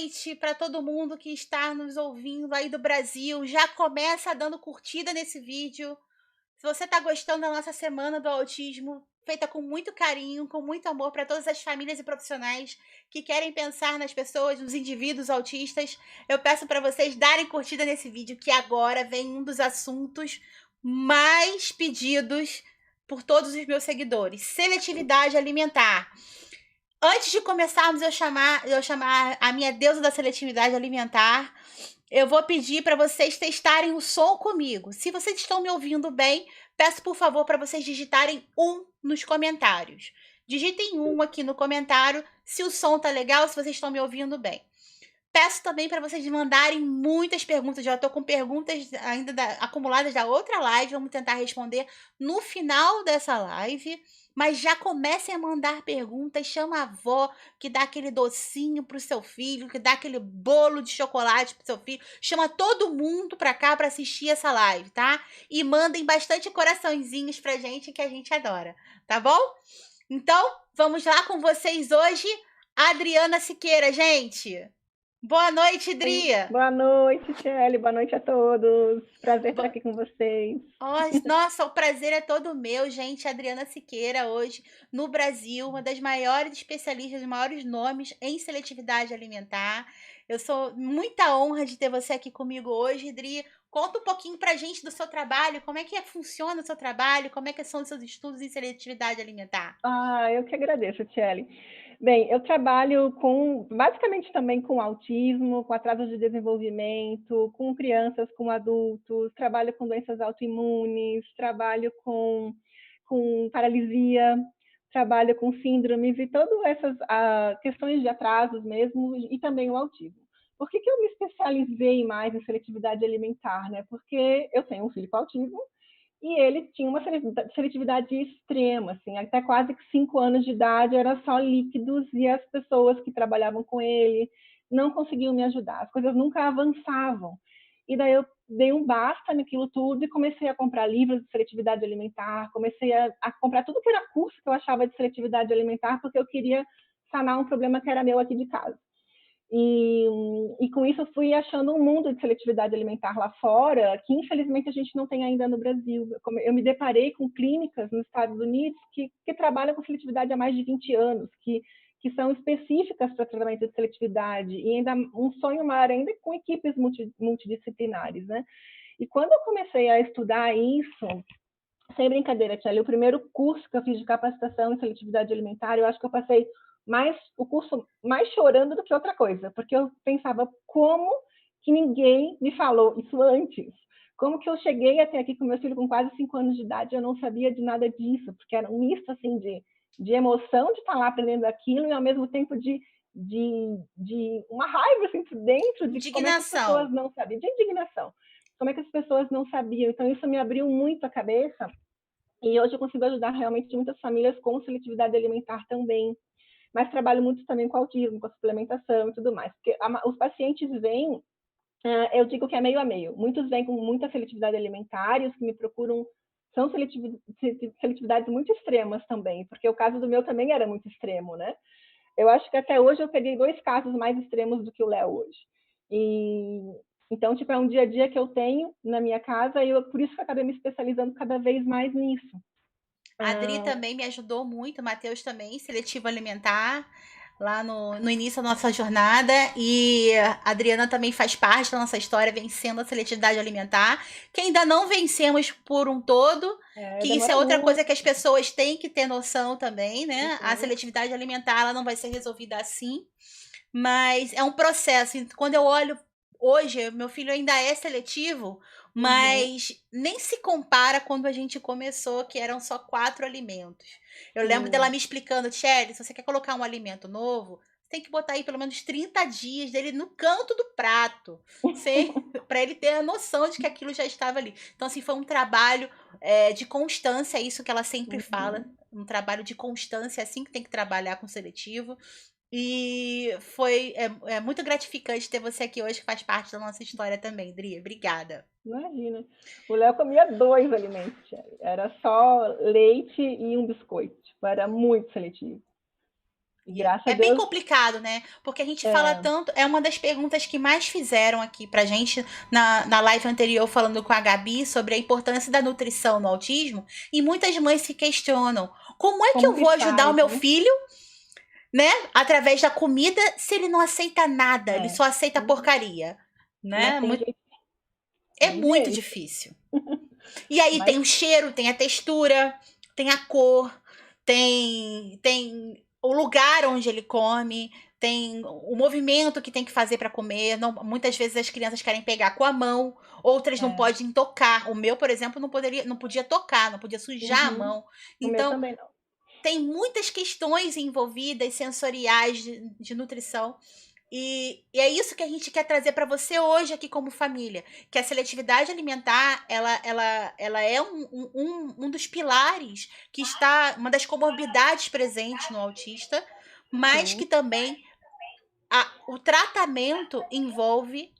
noite para todo mundo que está nos ouvindo aí do Brasil. Já começa dando curtida nesse vídeo. Se você está gostando da nossa Semana do Autismo, feita com muito carinho, com muito amor para todas as famílias e profissionais que querem pensar nas pessoas, nos indivíduos autistas, eu peço para vocês darem curtida nesse vídeo, que agora vem um dos assuntos mais pedidos por todos os meus seguidores: seletividade alimentar. Antes de começarmos eu chamar a minha deusa da seletividade alimentar, eu vou pedir para vocês testarem o som comigo. Se vocês estão me ouvindo bem, peço por favor para vocês digitarem 1 nos comentários. Digitem 1 aqui no comentário se o som tá legal, se vocês estão me ouvindo bem. Peço também para vocês mandarem muitas perguntas. Já estou com perguntas ainda acumuladas da outra live. Vamos tentar responder no final dessa live. Mas já comecem a mandar perguntas. Chama a avó que dá aquele docinho pro seu filho, que dá aquele bolo de chocolate pro seu filho. Chama todo mundo para cá para assistir essa live, tá? E mandem bastante coraçõezinhos pra gente, que a gente adora, tá bom? Então, vamos lá com vocês hoje, Adriana Siqueira, gente. Boa noite, Dria. Boa noite, Shelly. Boa noite a todos. Prazer estar aqui com vocês. Nossa, o prazer é todo meu, gente. Adriana Siqueira, hoje no Brasil, uma das maiores especialistas, dos maiores nomes em seletividade alimentar. Eu sou muita honra de ter você aqui comigo hoje, Dri. Conta um pouquinho pra gente do seu trabalho, como é que funciona o seu trabalho, como é que são os seus estudos em seletividade alimentar. Eu que agradeço, Shelly. Bem, eu trabalho basicamente também com autismo, com atraso de desenvolvimento, com crianças, com adultos, trabalho com doenças autoimunes, trabalho com paralisia, trabalho com síndromes e todas essas questões de atrasos mesmo, e também o autismo. Por que eu me especializei mais em seletividade alimentar, né? Porque eu tenho um filho com autismo, e ele tinha uma seletividade extrema, assim, até quase 5 anos de idade era só líquidos, e as pessoas que trabalhavam com ele não conseguiam me ajudar, as coisas nunca avançavam. E daí eu dei um basta naquilo tudo e comecei a comprar livros de seletividade alimentar, comecei a comprar tudo que era curso que eu achava de seletividade alimentar, porque eu queria sanar um problema que era meu aqui de casa. E com isso eu fui achando um mundo de seletividade alimentar lá fora, que infelizmente a gente não tem ainda no Brasil. Eu me deparei com clínicas nos Estados Unidos que trabalham com seletividade há mais de 20 anos, que são específicas para tratamento de seletividade, e ainda um sonho maior ainda com equipes multidisciplinares, né? E quando eu comecei a estudar isso, sem brincadeira, Tia, o primeiro curso que eu fiz de capacitação em seletividade alimentar, eu acho que eu passei o curso mais chorando do que outra coisa, porque eu pensava como que ninguém me falou isso antes. Como que eu cheguei até aqui com meu filho com quase 5 anos de idade e eu não sabia de nada disso, porque era um misto assim de emoção de estar lá aprendendo aquilo e ao mesmo tempo de uma raiva assim dentro de Indignação. Como é que as pessoas não sabiam, de indignação. Como é que as pessoas não sabiam? Então isso me abriu muito a cabeça, e hoje eu consigo ajudar realmente muitas famílias com seletividade alimentar também. Mas trabalho muito também com autismo, com a suplementação e tudo mais. Porque os pacientes vêm, eu digo que é meio a meio. Muitos vêm com muita seletividade alimentar e os que me procuram são seletividades muito extremas também, porque o caso do meu também era muito extremo, né? Eu acho que até hoje eu peguei 2 casos mais extremos do que o Léo hoje. Então, tipo, é um dia a dia que eu tenho na minha casa, e por isso que eu acabei me especializando cada vez mais nisso. A Adri também me ajudou muito, o Matheus também, seletivo alimentar, lá no início da nossa jornada. E a Adriana também faz parte da nossa história, vencendo a seletividade alimentar, que ainda não vencemos por um todo, que isso é outra coisa que as pessoas têm que ter noção também, né? A seletividade alimentar, ela não vai ser resolvida assim, mas é um processo. Quando eu olho hoje, meu filho ainda é seletivo, mas nem se compara quando a gente começou, que eram só 4 alimentos. Eu lembro dela me explicando: Shelly, se você quer colocar um alimento novo, tem que botar aí pelo menos 30 dias dele no canto do prato, para ele ter a noção de que aquilo já estava ali. Então, assim, foi um trabalho de constância, é isso que ela sempre fala, um trabalho de constância, é assim que tem que trabalhar com seletivo. E foi muito gratificante ter você aqui hoje, que faz parte da nossa história também, Dri. Obrigada. Imagina. O Léo comia 2 alimentos, era só leite e um biscoito. Era muito seletivo. Graças a É bem Deus. complicado, né? Porque a gente fala tanto. É uma das perguntas que mais fizeram aqui pra gente na live anterior, falando com a Gabi sobre a importância da nutrição no autismo. E muitas mães se questionam: como é que Como eu vou que ajudar o faz, meu né? filho, né? Através da comida, se ele não aceita nada, ele É. só aceita porcaria, Mas né? tem jeito, É tem muito jeito. difícil. E aí Mas tem o cheiro, tem a textura, tem a cor, tem o lugar onde ele come, tem o movimento que tem que fazer para comer. Não, muitas vezes as crianças querem pegar com a mão, outras não é. podem tocar. O meu, por exemplo, não podia tocar, não podia sujar a Uhum. mão. O meu Então, também não. tem muitas questões envolvidas sensoriais de nutrição. E é isso que a gente quer trazer para você hoje aqui como família, que a seletividade alimentar, ela é um dos pilares que está, uma das comorbidades presentes no autista, mas Sim. que também o tratamento envolve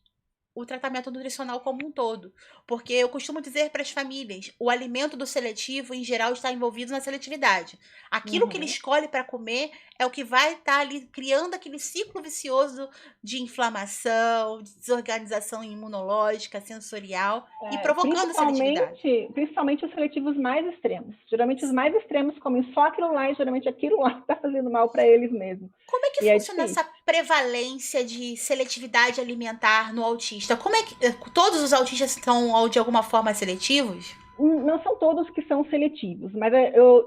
o tratamento nutricional como um todo. Porque eu costumo dizer para as famílias, o alimento do seletivo, em geral, está envolvido na seletividade. Aquilo que ele Uhum. escolhe para comer é o que vai estar ali criando aquele ciclo vicioso de inflamação, de desorganização imunológica, sensorial e provocando seletividade. Principalmente os seletivos mais extremos. Geralmente os mais extremos comem só aquilo lá e geralmente aquilo lá está fazendo mal para eles mesmos. Como é que E é funciona difícil. essa prevalência de seletividade alimentar no autista? Como é que todos os autistas são de alguma forma seletivos? Não são todos que são seletivos, mas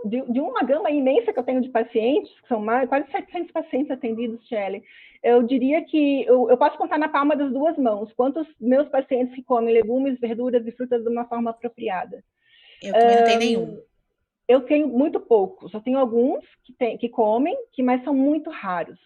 de uma gama imensa que eu tenho de pacientes, que são quase 700 pacientes atendidos, Shelley, eu diria que eu posso contar na palma das duas mãos quantos meus pacientes que comem legumes, verduras e frutas de uma forma apropriada. Eu também não tenho nenhum. Eu tenho muito poucos, eu tenho alguns que comem, mas são muito raros.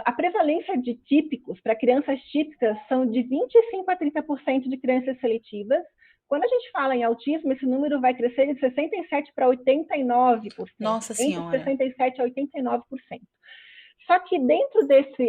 A prevalência de típicos para crianças típicas são de 25 a 30% de crianças seletivas. Quando a gente fala em autismo, esse número vai crescer de 67% para 89%. Nossa Entre Senhora. 67% a 89%. Só que dentro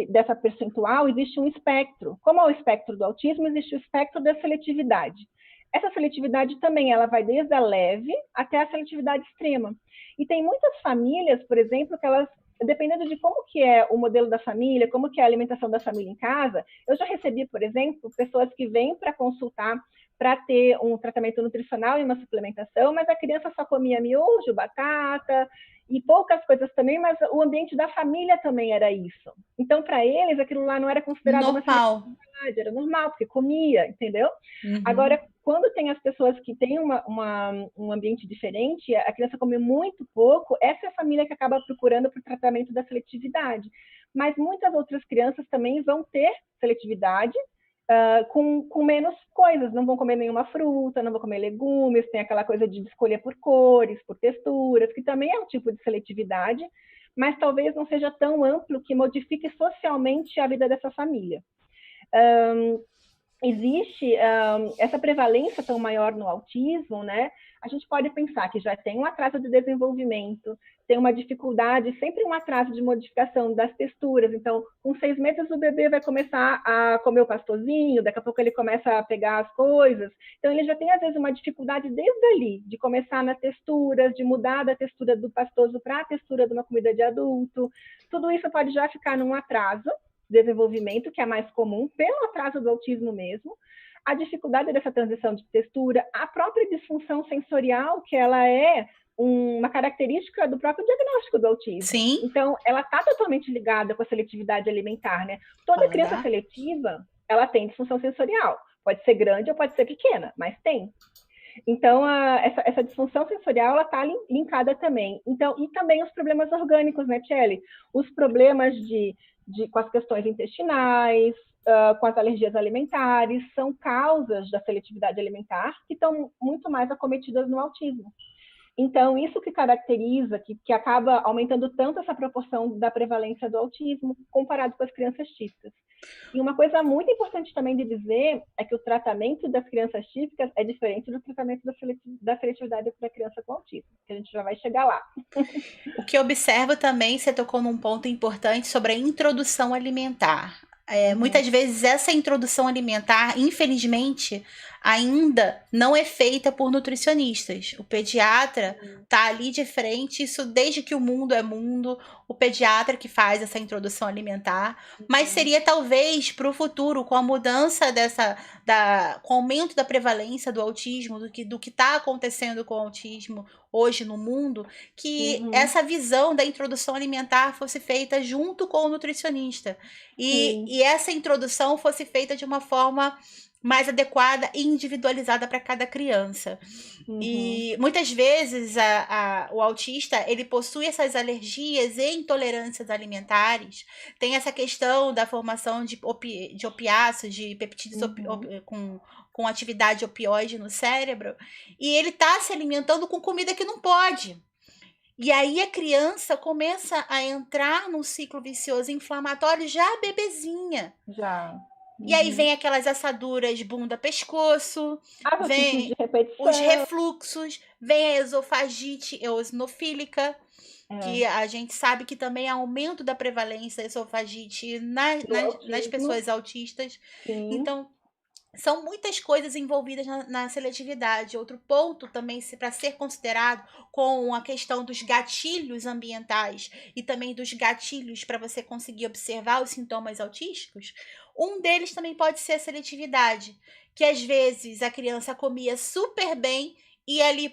dessa percentual existe um espectro. Como é o espectro do autismo, existe o espectro da seletividade. Essa seletividade também ela vai desde a leve até a seletividade extrema. E tem muitas famílias, por exemplo, que elas, dependendo de como que é o modelo da família, como que é a alimentação da família em casa, eu já recebi, por exemplo, pessoas que vêm para consultar para ter um tratamento nutricional e uma suplementação, mas a criança só comia miojo, batata e poucas coisas também, mas o ambiente da família também era isso. Então, para eles, aquilo lá não era considerado uma Normal. seletividade, era normal, porque comia, entendeu? Uhum. Agora, quando tem as pessoas que têm um ambiente diferente, a criança come muito pouco, essa é a família que acaba procurando para o tratamento da seletividade. Mas muitas outras crianças também vão ter seletividade, com menos coisas, não vão comer nenhuma fruta, não vão comer legumes, tem aquela coisa de escolher por cores, por texturas, que também é um tipo de seletividade, mas talvez não seja tão amplo que modifique socialmente a vida dessa família. Existe essa prevalência tão maior no autismo, né? A gente pode pensar que já tem um atraso de desenvolvimento, tem uma dificuldade, sempre um atraso de modificação das texturas. Então, com 6 meses o bebê vai começar a comer o pastorzinho, daqui a pouco ele começa a pegar as coisas. Então, ele já tem, às vezes, uma dificuldade desde ali, de começar nas texturas, de mudar da textura do pastoso para a textura de uma comida de adulto. Tudo isso pode já ficar num atraso de desenvolvimento, que é mais comum, pelo atraso do autismo mesmo. A dificuldade dessa transição de textura, a própria disfunção sensorial, que ela é uma característica do próprio diagnóstico do autismo. Sim. Então, ela está totalmente ligada com a seletividade alimentar, né? Toda criança seletiva, ela tem disfunção sensorial. Pode ser grande ou pode ser pequena, mas tem. Então, essa disfunção sensorial, ela está linkada também. Então, e também os problemas orgânicos, né, Tchely? Os problemas com as questões intestinais, com as alergias alimentares, são causas da seletividade alimentar que estão muito mais acometidas no autismo. Então, isso que caracteriza, que acaba aumentando tanto essa proporção da prevalência do autismo comparado com as crianças típicas. E uma coisa muito importante também de dizer é que o tratamento das crianças típicas é diferente do tratamento da seletividade para a criança com autismo, que a gente já vai chegar lá. O que eu observo também, você tocou num ponto importante sobre a introdução alimentar. Muitas vezes essa introdução alimentar, infelizmente, ainda não é feita por nutricionistas. O pediatra tá ali de frente, isso desde que o mundo é mundo, o pediatra que faz essa introdução alimentar, mas seria talvez para o futuro, com a mudança com o aumento da prevalência do autismo, do que está acontecendo com o autismo hoje no mundo, que essa visão da introdução alimentar fosse feita junto com o nutricionista. E essa introdução fosse feita de uma forma mais adequada e individualizada para cada criança. E muitas vezes o autista, ele possui essas alergias e intolerâncias alimentares, tem essa questão da formação de opiáceos, de peptídeos com atividade opioide no cérebro, e ele está se alimentando com comida que não pode. E aí a criança começa a entrar num ciclo vicioso inflamatório já bebezinha. Já. E aí vem aquelas assaduras bunda-pescoço, vem de os refluxos, vem a esofagite eosinofílica, que a gente sabe que também há aumento da prevalência da esofagite nas pessoas autistas. Sim. Então, são muitas coisas envolvidas na seletividade. Outro ponto também para ser considerado com a questão dos gatilhos ambientais e também dos gatilhos para você conseguir observar os sintomas autísticos, um deles também pode ser a seletividade, que às vezes a criança comia super bem e ali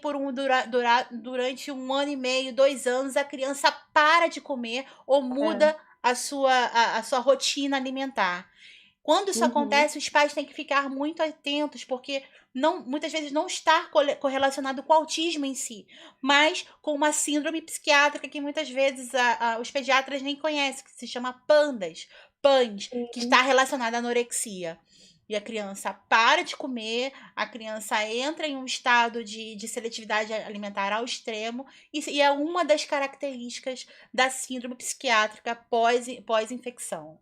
durante 1 ano e meio, 2 anos, a criança para de comer ou muda a sua rotina alimentar. Quando isso acontece, os pais têm que ficar muito atentos, porque muitas vezes não está correlacionado com o autismo em si, mas com uma síndrome psiquiátrica que muitas vezes os pediatras nem conhecem, que se chama PANS, que está relacionada à anorexia. E a criança para de comer, a criança entra em um estado de seletividade alimentar ao extremo, e é uma das características da síndrome psiquiátrica pós-infecção.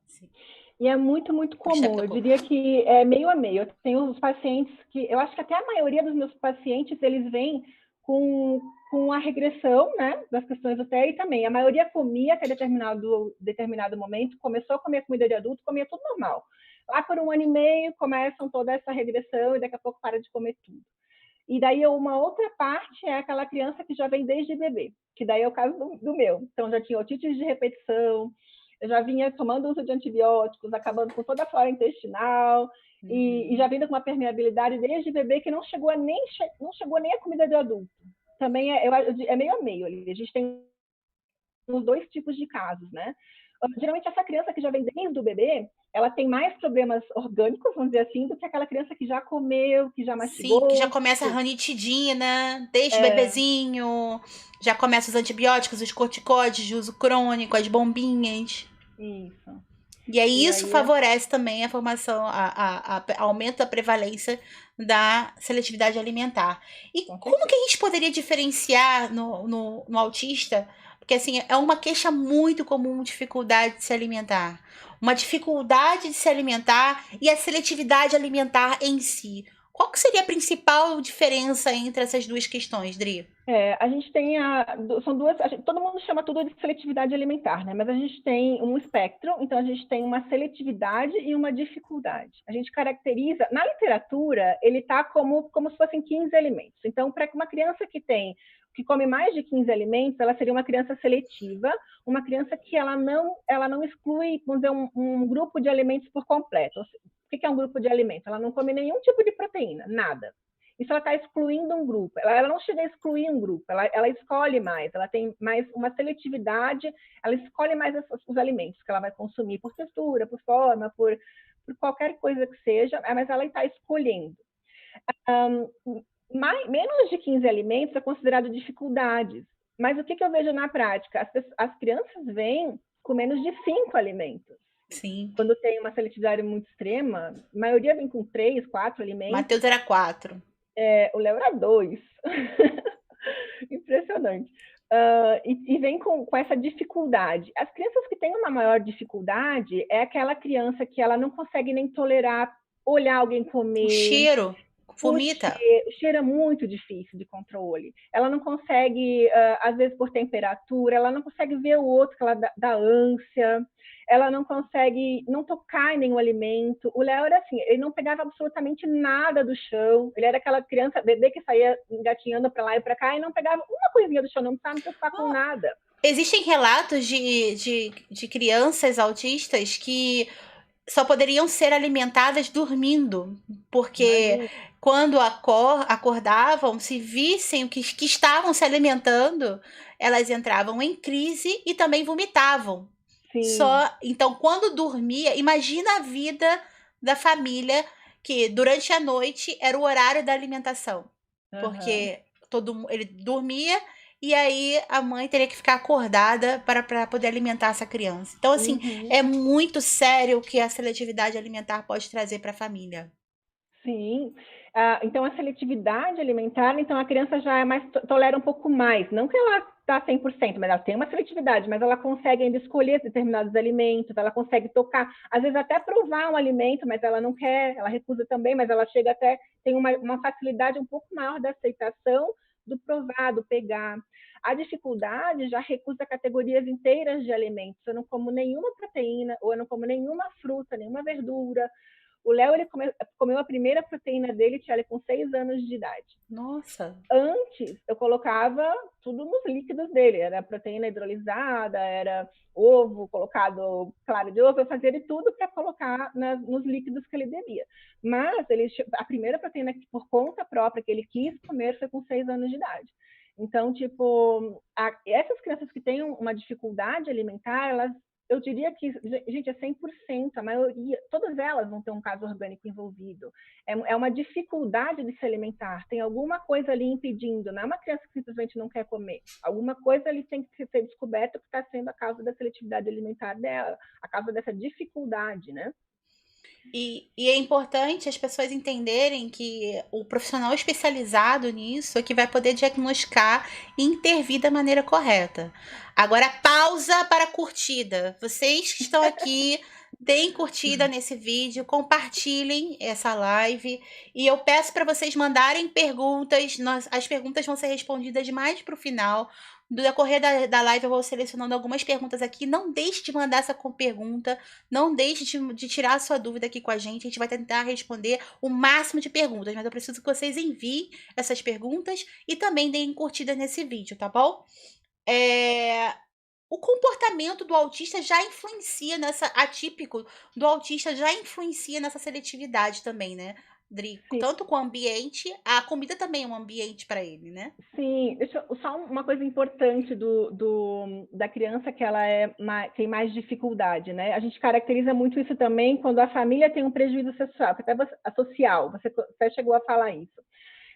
E é muito, muito comum. Eu diria que é meio a meio. Eu tenho os pacientes que... Eu acho que até a maioria dos meus pacientes, eles vêm com a regressão, né, das questões do TEA, e também a maioria comia até determinado momento, começou a comer comida de adulto, comia tudo normal. Lá por 1 ano e meio, começam toda essa regressão e daqui a pouco para de comer tudo. E daí uma outra parte é aquela criança que já vem desde bebê, que daí é o caso do meu. Então já tinha otites de repetição, eu já vinha tomando uso de antibióticos, acabando com toda a flora intestinal, e já vindo com uma permeabilidade desde bebê que não chegou nem a comida de adulto. Também é meio a meio ali. A gente tem os 2 tipos de casos, né? Geralmente essa criança que já vem desde o bebê, ela tem mais problemas orgânicos, vamos dizer assim, do que aquela criança que já comeu, que já mastigou. Sim, que já começa a ranitidina, desde o bebezinho, já começa os antibióticos, os corticoides de uso crônico, as bombinhas. Isso. E aí isso favorece também a formação, aumento da prevalência da seletividade alimentar. E como que a gente poderia diferenciar no autista? Porque assim, é uma queixa muito comum, dificuldade de se alimentar. Uma dificuldade de se alimentar e a seletividade alimentar em si. Qual que seria a principal diferença entre essas 2 questões, Dri? A gente tem são 2, todo mundo chama tudo de seletividade alimentar, né? Mas a gente tem um espectro, então a gente tem uma seletividade e uma dificuldade. A gente caracteriza, na literatura, ele está como se fossem 15 alimentos. Então, para uma criança que come mais de 15 alimentos, ela seria uma criança seletiva, uma criança que ela não exclui, vamos dizer, um grupo de alimentos por completo. O que é um grupo de alimentos? Ela não come nenhum tipo de proteína, nada. Isso ela está excluindo um grupo. Ela não chega a excluir um grupo, ela escolhe mais, ela tem mais uma seletividade, ela escolhe mais os alimentos que ela vai consumir por textura, por forma, por qualquer coisa que seja, mas ela está escolhendo. Menos de 15 alimentos é considerado dificuldades. Mas o que eu vejo na prática? As crianças vêm com menos de 5 alimentos. Sim. Quando tem uma seletividade muito extrema, a maioria vem com 3, 4 alimentos. Matheus era 4. O Léo era 2. Impressionante. E vem com essa dificuldade. As crianças que têm uma maior dificuldade é aquela criança que ela não consegue nem tolerar olhar alguém comer. O cheiro. Vomita. O cheiro é muito difícil de controle. Ela não consegue, às vezes por temperatura, ela não consegue ver o outro, que ela dá ânsia, ela não consegue não tocar em nenhum alimento. O Léo era assim, ele não pegava absolutamente nada do chão, ele era aquela criança, bebê que saía engatinhando para lá e para cá e não pegava uma coisinha do chão, não precisava me preocupar com nada. Existem relatos de crianças autistas que só poderiam ser alimentadas dormindo, porque Imagina. quando acordavam, se vissem o que estavam se alimentando, elas entravam em crise e também vomitavam. Sim. Só, então, quando dormia, imagina a vida da família que durante a noite era o horário da alimentação, Uhum. porque ele dormia e aí a mãe teria que ficar acordada para poder alimentar essa criança. Então, assim, Uhum. é muito sério o que a seletividade alimentar pode trazer para a família. Sim. Então, a seletividade alimentar, então a criança já é mais, tolera um pouco mais. Não que ela está 100%, mas ela tem uma seletividade, mas ela consegue ainda escolher determinados alimentos, ela consegue tocar, às vezes até provar um alimento, mas ela não quer, ela recusa também, mas ela chega até, tem uma facilidade um pouco maior da aceitação do provar, do pegar. A dificuldade já recusa categorias inteiras de alimentos. Eu não como nenhuma proteína, ou eu não como nenhuma fruta, nenhuma verdura. O Léo, ele comeu a primeira proteína dele, Tchelle, com 6 anos de idade. Nossa. Antes, eu colocava tudo nos líquidos dele. Era proteína hidrolisada, era ovo colocado, claro de ovo. Eu fazia de tudo para colocar nos líquidos que ele bebia. Mas a primeira proteína que, por conta própria, que ele quis comer foi com 6 anos de idade. Então, tipo, essas crianças que têm uma dificuldade alimentar, elas, eu diria que, gente, é 100%, a maioria, todas elas vão ter um caso orgânico envolvido. É uma dificuldade de se alimentar, tem alguma coisa ali impedindo, não é uma criança que simplesmente não quer comer. Alguma coisa ali tem que ser descoberta que está sendo a causa da seletividade alimentar dela, a causa dessa dificuldade, né? E é importante as pessoas entenderem que o profissional especializado nisso é que vai poder diagnosticar e intervir da maneira correta. Agora, pausa para a curtida. Vocês que estão aqui, deem curtida nesse vídeo, compartilhem essa live. E eu peço para vocês mandarem perguntas. As perguntas vão ser respondidas mais para o final. No decorrer da live, eu vou selecionando algumas perguntas aqui. Não deixe de mandar essa pergunta. Não deixe de tirar a sua dúvida aqui com a gente. A gente vai tentar responder o máximo de perguntas, mas eu preciso que vocês enviem essas perguntas e também deem curtida nesse vídeo, tá bom? O comportamento do autista já influencia nessa. Atípico do autista já influencia nessa seletividade também, né, Dri? Sim. Tanto com o ambiente, a comida também é um ambiente para ele, né? Sim, só uma coisa importante da criança que ela tem mais dificuldade, né? A gente caracteriza muito isso também quando a família tem um prejuízo social, você chegou a falar isso.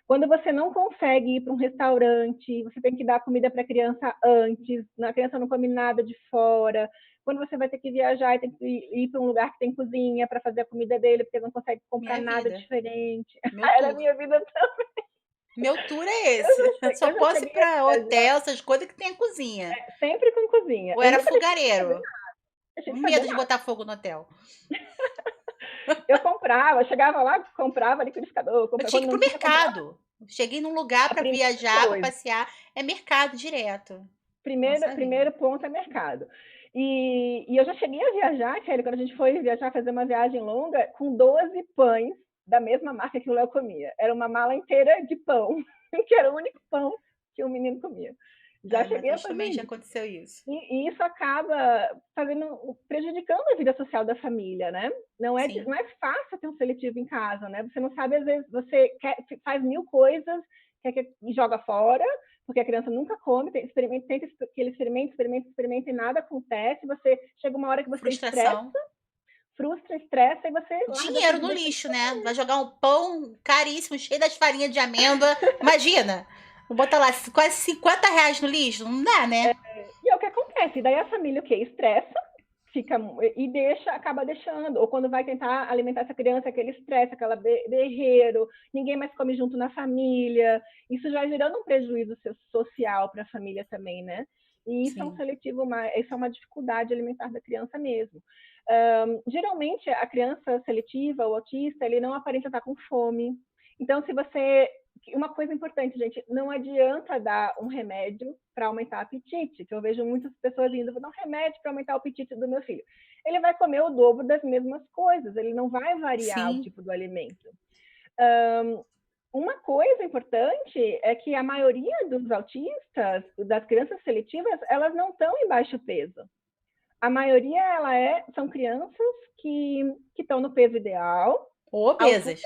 Quando você não consegue ir para um restaurante, você tem que dar comida para a criança antes, a criança não come nada de fora. Quando você vai ter que viajar e tem que ir para um lugar que tem cozinha para fazer a comida dele, porque não consegue comprar Minha nada vida. diferente. Meu Era a tour. minha vida também. Meu tour é esse. Eu só Eu já posso ir cheguei a para viajar hotel, essas coisas que tem a cozinha. sempre com cozinha. Ou Eu era nunca fogareiro. deixei de fazer Medo de nada. botar fogo no hotel. Eu comprava, chegava lá, comprava liquidificador, Eu comprava, tinha que quando ir pro não tinha, comprava mercado. Cheguei num lugar a para primeira viajar, para coisa. passear. É mercado direto. Nossa vida. Primeiro ponto é mercado. E eu já cheguei a viajar, Kelly, quando a gente foi viajar, fazer uma viagem longa, com 12 pães da mesma marca que o Léo comia. Era uma mala inteira de pão, que era o único pão que o menino comia. Já cheguei a Matheus fazer também já isso. aconteceu isso. E isso acaba prejudicando a vida social da família, né? Sim. Não é fácil ter um seletivo em casa, né? Você não sabe, às vezes, faz mil coisas, e joga fora, porque a criança nunca come, tenta que ele experimenta e nada acontece. Você chega uma hora que você Frustração. frustra, estressa e você larga Dinheiro tudo e no deixa. lixo, né? Vai jogar um pão caríssimo, cheio das farinhas de amêndoa. Imagina. Vou botar lá quase 50 reais no lixo. Não dá, né? E é o que acontece. E daí a família o quê? Estressa, fica e acaba deixando. Ou quando vai tentar alimentar essa criança, aquele estresse, aquela berreiro, ninguém mais come junto na família. Isso já gerando um prejuízo social para a família também, né? E isso é um Sim. seletivo, isso é uma dificuldade alimentar da criança mesmo. Geralmente, a criança seletiva, o autista, ele não aparenta estar com fome. Então, se você... Uma coisa importante, gente, não adianta dar um remédio para aumentar o apetite, que eu vejo muitas pessoas indo, vou dar um remédio para aumentar o apetite do meu filho. Ele vai comer o dobro das mesmas coisas, ele não vai variar o Sim. tipo do alimento. Uma coisa importante é que a maioria dos autistas, das crianças seletivas, elas não estão em baixo peso. A maioria são crianças que estão no peso ideal, Ou obesas.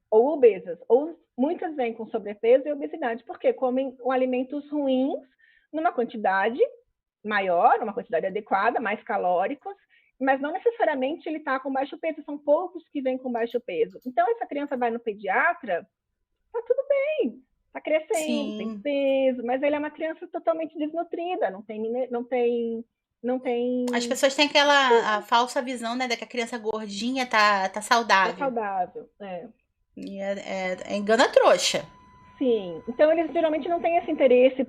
ou obesas, ou muitas vêm com sobrepeso e obesidade, porque comem alimentos ruins numa quantidade maior, uma quantidade adequada, mais calóricos, mas não necessariamente ele está com baixo peso, são poucos que vêm com baixo peso. Então, essa criança vai no pediatra, tá tudo bem, tá crescendo, tem Sim. peso, mas ele é uma criança totalmente desnutrida, não tem. As pessoas têm a falsa visão, né, de que a criança gordinha tá Tá saudável. saudável, é. E é engana trouxa. Sim, então eles geralmente não têm esse interesse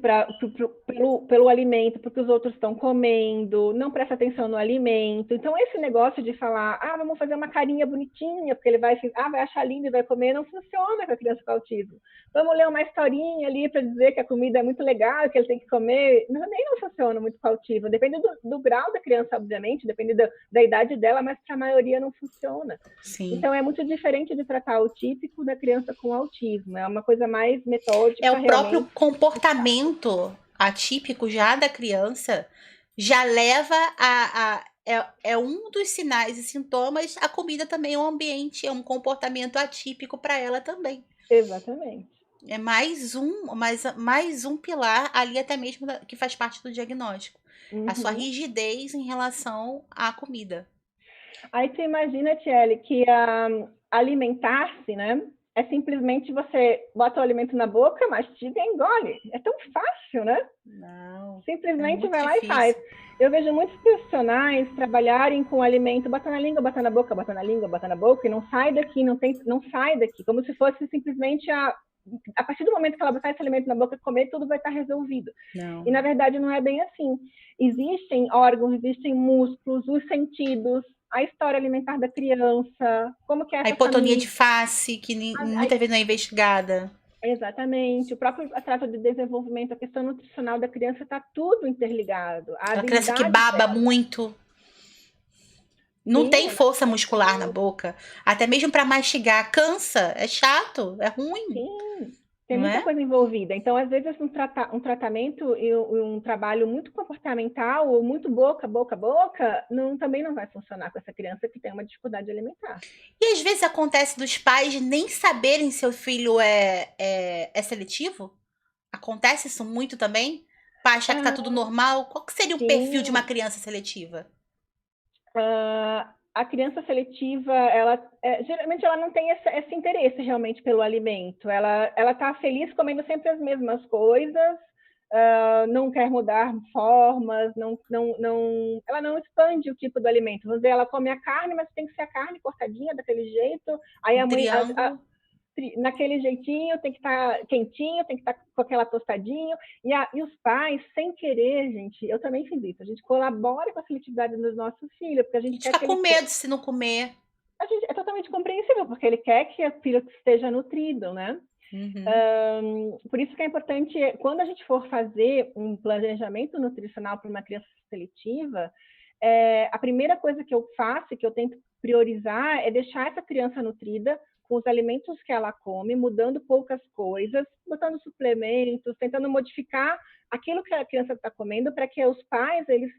pelo alimento, porque os outros estão comendo, não presta atenção no alimento. Então, esse negócio de falar, vamos fazer uma carinha bonitinha, porque ele vai achar lindo e vai comer, não funciona com a criança com autismo. Vamos ler uma historinha ali para dizer que a comida é muito legal, que ele tem que comer. Nem não funciona muito com o autismo. Depende do grau da criança, obviamente, depende da idade dela, mas para a maioria não funciona. Sim. Então, é muito diferente de tratar o típico da criança com autismo. É uma coisa mais metódica. É o próprio comportamento atípico já da criança, já leva é um dos sinais e sintomas. A comida também é um ambiente, é um comportamento atípico para ela também. Exatamente. É mais um pilar ali, até mesmo que faz parte do diagnóstico. A sua rigidez em relação à comida. Aí tu imagina, Tiele, que alimentar-se, né? É simplesmente você bota o alimento na boca, mastiga e engole. É tão fácil, né? Não. Simplesmente vai lá e faz. Eu vejo muitos profissionais trabalharem com o alimento, bota na língua, bota na boca, bota na língua, bota na boca, e não sai daqui, não sai daqui. Como se fosse simplesmente a partir do momento que ela botar esse alimento na boca e comer, tudo vai estar resolvido. Não. E, na verdade, não é bem assim. Existem órgãos, existem músculos, os sentidos, a história alimentar da criança, como que é essa a hipotonia família. de face, que muitas vezes não é investigada. Exatamente. O próprio atraso de desenvolvimento, a questão nutricional da criança, está tudo interligado. A criança que baba muito. Não tem força muscular na boca. Até mesmo para mastigar. Cansa. É chato. É ruim. Sim. Tem muita coisa envolvida. Então, às vezes, um tratamento e um trabalho muito comportamental, ou muito boca, também não vai funcionar com essa criança que tem uma dificuldade alimentar. E às vezes acontece dos pais nem saberem se o filho é seletivo? Acontece isso muito também? Para achar que tá tudo normal? Qual que seria o perfil de uma criança seletiva? A criança seletiva, geralmente ela não tem esse interesse realmente pelo alimento. Ela está feliz comendo sempre as mesmas coisas, não quer mudar formas, ela não expande o tipo do alimento. Vamos dizer, ela come a carne, mas tem que ser a carne cortadinha daquele jeito. Aí a mãe, naquele jeitinho, tem que estar quentinho, tem que estar com aquela tostadinho. E os pais, sem querer, gente, eu também fiz isso. A gente colabora com a seletividade dos nossos filhos, porque a gente fica com medo se não comer. A gente é totalmente compreensível, porque ele quer que o filho esteja nutrido, né? Por isso que é importante, quando a gente for fazer um planejamento nutricional para uma criança seletiva, a primeira coisa que eu faço, que eu tento priorizar, é deixar essa criança nutrida com os alimentos que ela come, mudando poucas coisas, botando suplementos, tentando modificar aquilo que a criança está comendo para que os pais, eles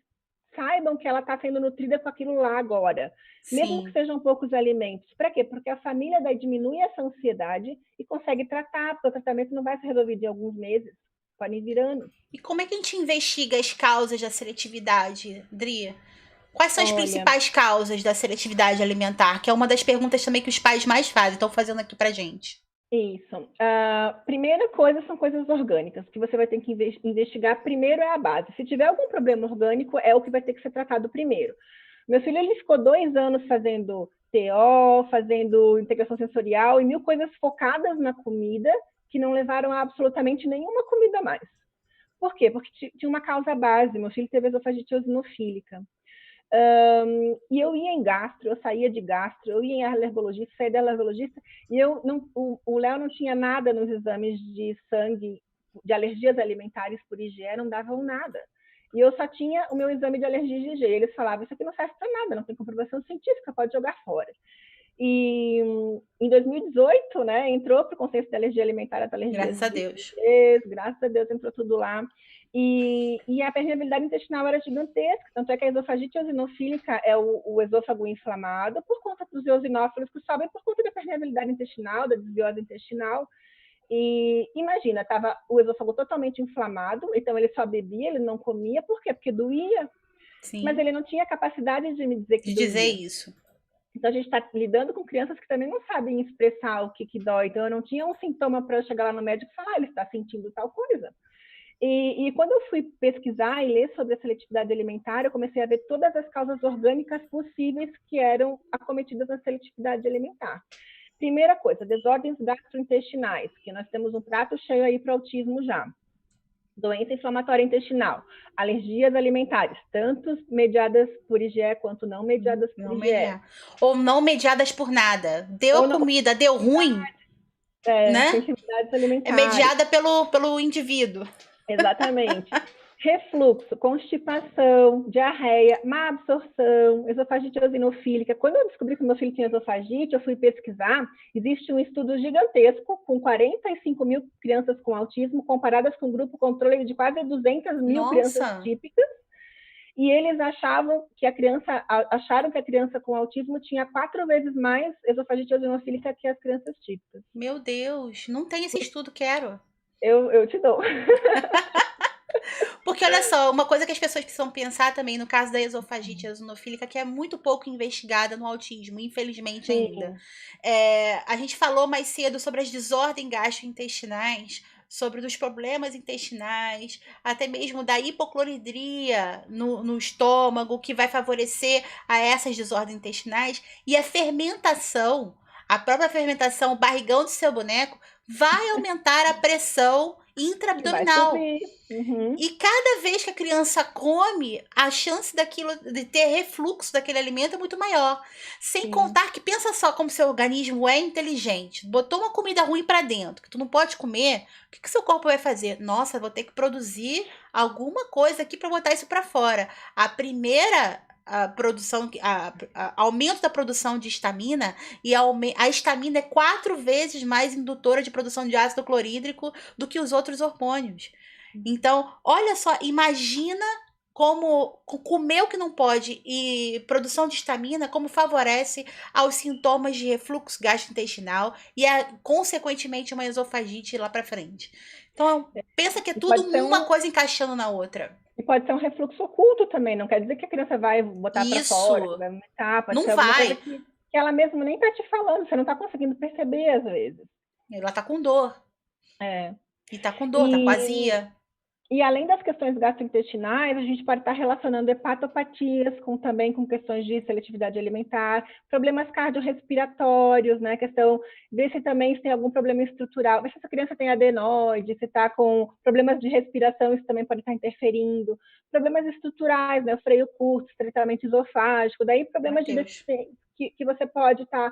saibam que ela está sendo nutrida com aquilo lá agora. Sim. Mesmo que sejam poucos alimentos. Para quê? Porque a família daí diminui essa ansiedade e consegue tratar, porque o tratamento não vai ser resolvido em alguns meses, podem vir anos. E como é que a gente investiga as causas da seletividade, Dri? Quais são as principais causas da seletividade alimentar? Que é uma das perguntas também que os pais mais fazem, estão fazendo aqui pra gente. Isso. Primeira coisa são coisas orgânicas, que você vai ter que investigar. Primeiro é a base. Se tiver algum problema orgânico, é o que vai ter que ser tratado primeiro. Meu filho, ele ficou 2 anos fazendo TO, fazendo integração sensorial e 1000 coisas focadas na comida que não levaram a absolutamente nenhuma comida a mais. Por quê? Porque tinha uma causa base. Meu filho teve esofagite eosinofílica. E eu ia em gastro, eu saía de gastro, eu ia em alergologista, saía de alergologista, e o Léo não tinha nada nos exames de sangue, de alergias alimentares por IgE, não davam nada. E eu só tinha o meu exame de alergia de IgE. Eles falavam, isso aqui não serve para nada, não tem comprovação científica, pode jogar fora. E em 2018, né, entrou para o consenso de alergia alimentar, as alergias Graças a Deus. Graças a Deus entrou tudo lá. E a permeabilidade intestinal era gigantesca, tanto é que a esofagite eosinofílica é o esôfago inflamado por conta dos eosinófilos que sobem por conta da permeabilidade intestinal, da desbiose intestinal. E imagina, estava o esôfago totalmente inflamado, então ele só bebia, ele não comia, por quê? Porque doía. Sim. Mas ele não tinha capacidade de me dizer que doía. De dizer isso. Então a gente está lidando com crianças que também não sabem expressar o que dói. Então eu não tinha um sintoma para eu chegar lá no médico e falar, ele está sentindo tal coisa. E quando eu fui pesquisar e ler sobre a seletividade alimentar, eu comecei a ver todas as causas orgânicas possíveis que eram acometidas na seletividade alimentar. Primeira coisa, desordens gastrointestinais, que nós temos um prato cheio aí para autismo já. Doença inflamatória intestinal, alergias alimentares, tanto mediadas por IgE quanto não mediadas por IgE. Ou não mediadas por nada. Deu a comida, deu ruim, né? Sensitividades alimentares. É mediada pelo indivíduo. Exatamente. Refluxo, constipação, diarreia, má absorção, esofagite eosinofílica. Quando eu descobri que meu filho tinha esofagite, eu fui pesquisar. Existe um estudo gigantesco com 45 mil crianças com autismo, comparadas com um grupo controle de quase 200 mil crianças típicas. E eles acharam que a criança com autismo tinha 4 vezes mais esofagite eosinofílica que as crianças típicas. Meu Deus, não tem esse estudo, quero. Eu te dou. Porque olha só, uma coisa que as pessoas precisam pensar também no caso da esofagite eosinofílica, que é muito pouco investigada no autismo, infelizmente ainda. A gente falou mais cedo sobre as desordens gastrointestinais, sobre os problemas intestinais, até mesmo da hipocloridria no estômago, que vai favorecer a essas desordens intestinais, e a fermentação, a própria fermentação, o barrigão do seu boneco, vai aumentar a pressão intraabdominal. E cada vez que a criança come, a chance de ter refluxo daquele alimento é muito maior. Sem contar que, pensa só como seu organismo é inteligente. Botou uma comida ruim para dentro, que tu não pode comer, o que seu corpo vai fazer? Nossa, vou ter que produzir alguma coisa aqui para botar isso para fora. A primeira aumento da produção de histamina, e a histamina é 4 vezes mais indutora de produção de ácido clorídrico do que os outros hormônios. Então, olha só, imagina como comer o que não pode e produção de histamina, como favorece aos sintomas de refluxo gastrointestinal e, consequentemente, uma esofagite lá para frente. Então, pensa que é tudo uma coisa encaixando na outra. E pode ser um refluxo oculto também, não quer dizer que a criança vai botar para fora, vai vomitar, pode ser alguma coisa que ela mesma nem tá te falando, você não tá conseguindo perceber às vezes. Ela tá com dor. E tá com dor, tá com azia. E além das questões gastrointestinais, a gente pode estar relacionando hepatopatias também com questões de seletividade alimentar, problemas cardiorrespiratórios, né? Ver se também tem algum problema estrutural, ver se essa criança tem adenoide, se está com problemas de respiração, isso também pode estar interferindo. Problemas estruturais, né? O freio curto, estreitamento esofágico, daí problemas de deficiência que você pode estar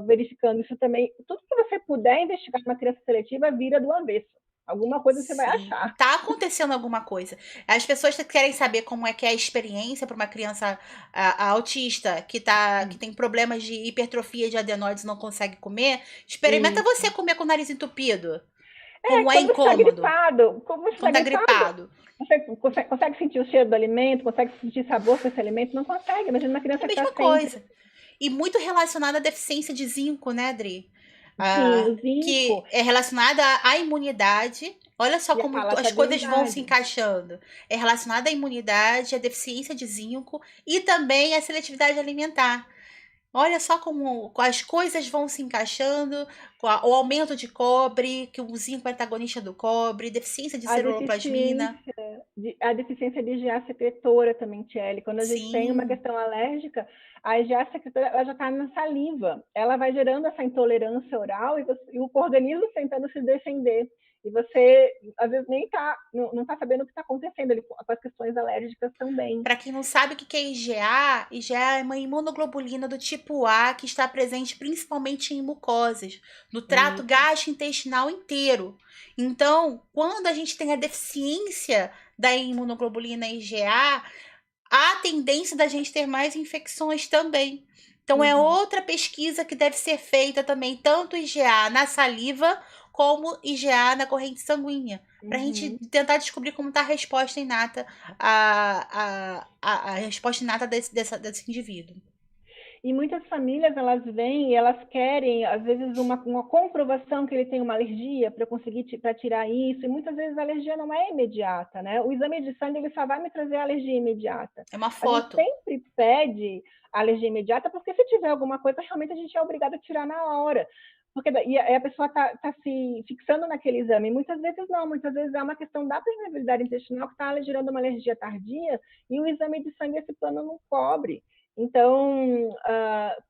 verificando isso também. Tudo que você puder investigar numa criança seletiva vira do avesso. Alguma coisa você vai achar. Tá acontecendo alguma coisa. As pessoas querem saber como é que é a experiência para uma criança autista que tem problemas de hipertrofia de adenoides e não consegue comer. Experimenta você comer com o nariz entupido. Como é incômodo. Como tá gripado. Você consegue sentir o cheiro do alimento, consegue sentir sabor desse alimento? Não consegue. Imagina uma criança que tá coisa. E muito relacionada à deficiência de zinco, né, Adri? Que é relacionada à imunidade. Olha só como as coisas vão se encaixando. É relacionada à imunidade, à deficiência de zinco e também à seletividade alimentar. Olha só como as coisas vão se encaixando, o aumento de cobre, que o zinco é antagonista do cobre, deficiência de ceruloplasmina. A deficiência de IgA secretora também, Tchelle. Quando a gente tem uma questão alérgica, a IgA secretora ela já está na saliva. Ela vai gerando essa intolerância oral e o organismo tentando se defender. E você, às vezes, nem não tá sabendo o que está acontecendo ali com as questões alérgicas também. Para quem não sabe o que é IgA, IgA é uma imunoglobulina do tipo A que está presente principalmente em mucosas, no trato Isso. gastrointestinal inteiro. Então, quando a gente tem a deficiência da imunoglobulina IgA, há tendência da gente ter mais infecções também. Então, é outra pesquisa que deve ser feita também, tanto IgA na saliva como IgA na corrente sanguínea, para a gente tentar descobrir como está a resposta inata, a resposta inata desse indivíduo. E muitas famílias, elas vêm e elas querem, às vezes, uma comprovação que ele tem uma alergia para conseguir para tirar isso, e muitas vezes a alergia não é imediata, né? O exame de sangue, ele só vai me trazer a alergia imediata. É uma A gente foto. sempre pede a alergia imediata, porque se tiver alguma coisa, realmente a gente é obrigado a tirar na hora. Porque e a pessoa está se fixando naquele exame. Muitas vezes não, muitas vezes é uma questão da permeabilidade intestinal que está gerando uma alergia tardia, e o exame de sangue, esse plano não cobre. Então,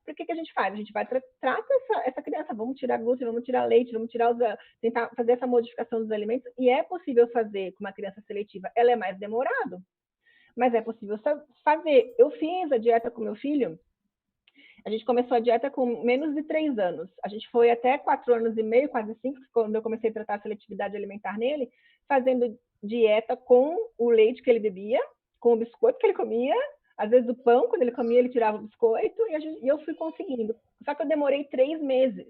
por que a gente faz? A gente vai tratar essa criança, vamos tirar glúten, vamos tirar leite, vamos tentar fazer essa modificação dos alimentos, e é possível fazer com uma criança seletiva. Ela é mais demorado, mas é possível fazer. Eu fiz a dieta com meu filho, a gente começou a dieta com menos de 3 anos. A gente foi até 4 anos e meio, quase 5, quando eu comecei a tratar a seletividade alimentar nele, fazendo dieta com o leite que ele bebia, com o biscoito que ele comia, às vezes o pão, quando ele comia, ele tirava o biscoito, e eu fui conseguindo. Só que eu demorei 3 meses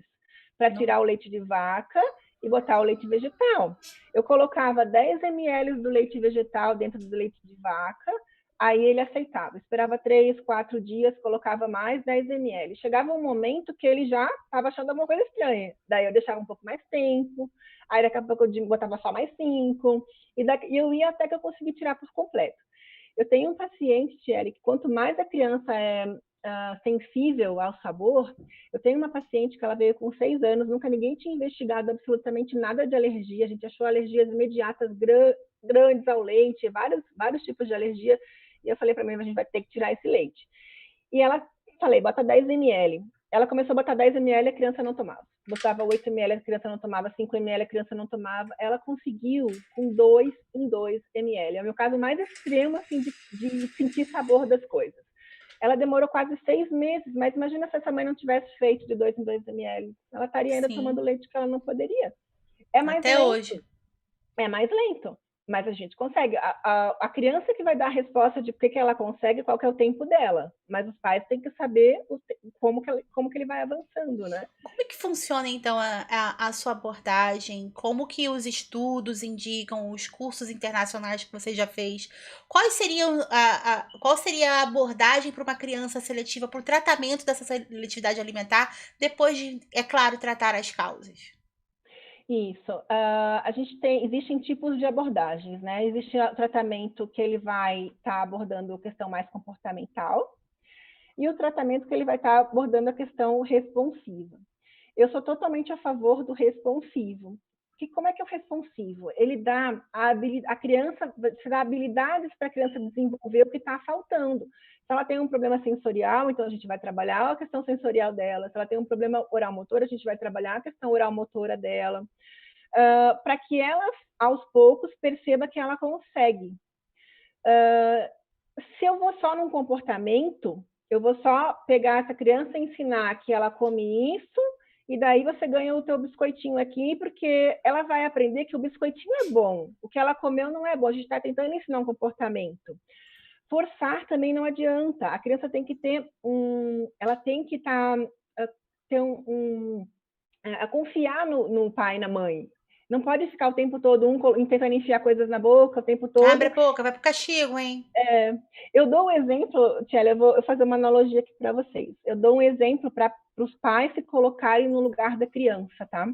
para tirar o leite de vaca e botar o leite vegetal. Eu colocava 10 ml do leite vegetal dentro do leite de vaca, aí ele aceitava. Esperava 3, 4 dias, colocava mais 10 ml. Chegava um momento que ele já estava achando alguma coisa estranha. Daí eu deixava um pouco mais tempo, aí daqui a pouco eu botava só mais 5, e eu ia até que eu consegui tirar por completo. Eu tenho um paciente, Thierry, que quanto mais a criança é sensível ao sabor, eu tenho uma paciente que ela veio com 6 anos, nunca ninguém tinha investigado absolutamente nada de alergia, a gente achou alergias imediatas grandes ao leite, vários tipos de alergia, e eu falei para mim, a gente vai ter que tirar esse leite. E ela, falei, bota 10 ml. Ela começou a botar 10 ml, a criança não tomava. Botava 8 ml, a criança não tomava. 5 ml, a criança não tomava. Ela conseguiu com 2 em 2 ml. É o meu caso mais extremo, assim, de sentir sabor das coisas. Ela demorou quase 6 meses, mas imagina se essa mãe não tivesse feito de 2 em 2 ml. Ela estaria ainda tomando leite que ela não poderia. É mais Até lento. hoje. É mais lento, mas a gente consegue. A criança que vai dar a resposta de o que ela consegue, qual que é o tempo dela. Mas os pais têm que saber como que ele vai avançando, né? Como é que funciona, então, a sua abordagem? Como que os estudos indicam, os cursos internacionais que você já fez? Qual seria a abordagem para uma criança seletiva, para o tratamento dessa seletividade alimentar, depois de, é claro, tratar as causas? Isso. Existem tipos de abordagens, né? Existe o tratamento que ele vai estar abordando a questão mais comportamental e o tratamento que ele vai estar abordando a questão responsiva. Eu sou totalmente a favor do responsivo. Como é que é o responsivo? Ele dá a criança, você dá habilidades para a criança desenvolver o que está faltando. Se ela tem um problema sensorial, então a gente vai trabalhar a questão sensorial dela. Se ela tem um problema oral-motor, a gente vai trabalhar a questão oral-motora dela. Para que ela, aos poucos, perceba que ela consegue. Se eu vou só num comportamento, eu vou só pegar essa criança e ensinar que ela come isso, e daí você ganha o teu biscoitinho aqui, porque ela vai aprender que o biscoitinho é bom, o que ela comeu não é bom, a gente está tentando ensinar um comportamento. Forçar também não adianta, a criança tem que ter ela tem que a confiar no pai e na mãe. Não pode ficar o tempo todo tentando enfiar coisas na boca, o tempo todo. Abre a boca, vai pro castigo, hein? Eu dou um exemplo, Tiela, eu vou fazer uma analogia aqui para vocês. Eu dou um exemplo para os pais se colocarem no lugar da criança, tá?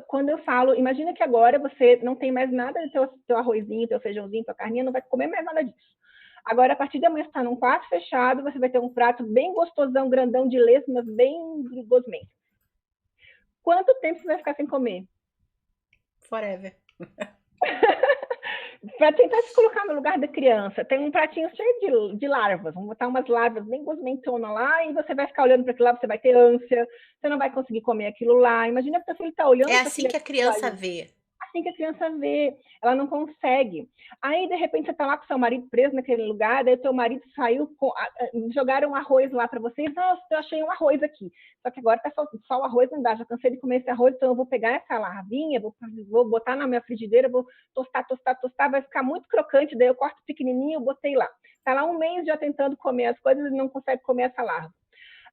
Quando eu falo, imagina que agora você não tem mais nada do teu arrozinho, teu feijãozinho, tua carninha, não vai comer mais nada disso. Agora, a partir de amanhã, você está num quarto fechado, você vai ter um prato bem gostosão, grandão de lesmas, bem gosmento. Quanto tempo você vai ficar sem comer? Forever. para tentar se colocar no lugar da criança, tem um pratinho cheio de larvas, vamos botar umas larvas bem gosmentonas lá, e você vai ficar olhando para aquilo lá, você vai ter ânsia, você não vai conseguir comer aquilo lá. Imagina que você está olhando É para assim que a aquilo criança ali. vê. Assim que a criança vê, ela não consegue. Aí, de repente, você está lá com seu marido preso naquele lugar, daí o teu marido saiu, jogaram um arroz lá para vocês. Nossa, eu achei um arroz aqui. Só que agora tá só o arroz, não dá, já cansei de comer esse arroz, então eu vou pegar essa larvinha, vou botar na minha frigideira, vou tostar, vai ficar muito crocante, daí eu corto pequenininho, botei lá. Tá lá um mês já tentando comer as coisas e não consegue comer essa larva.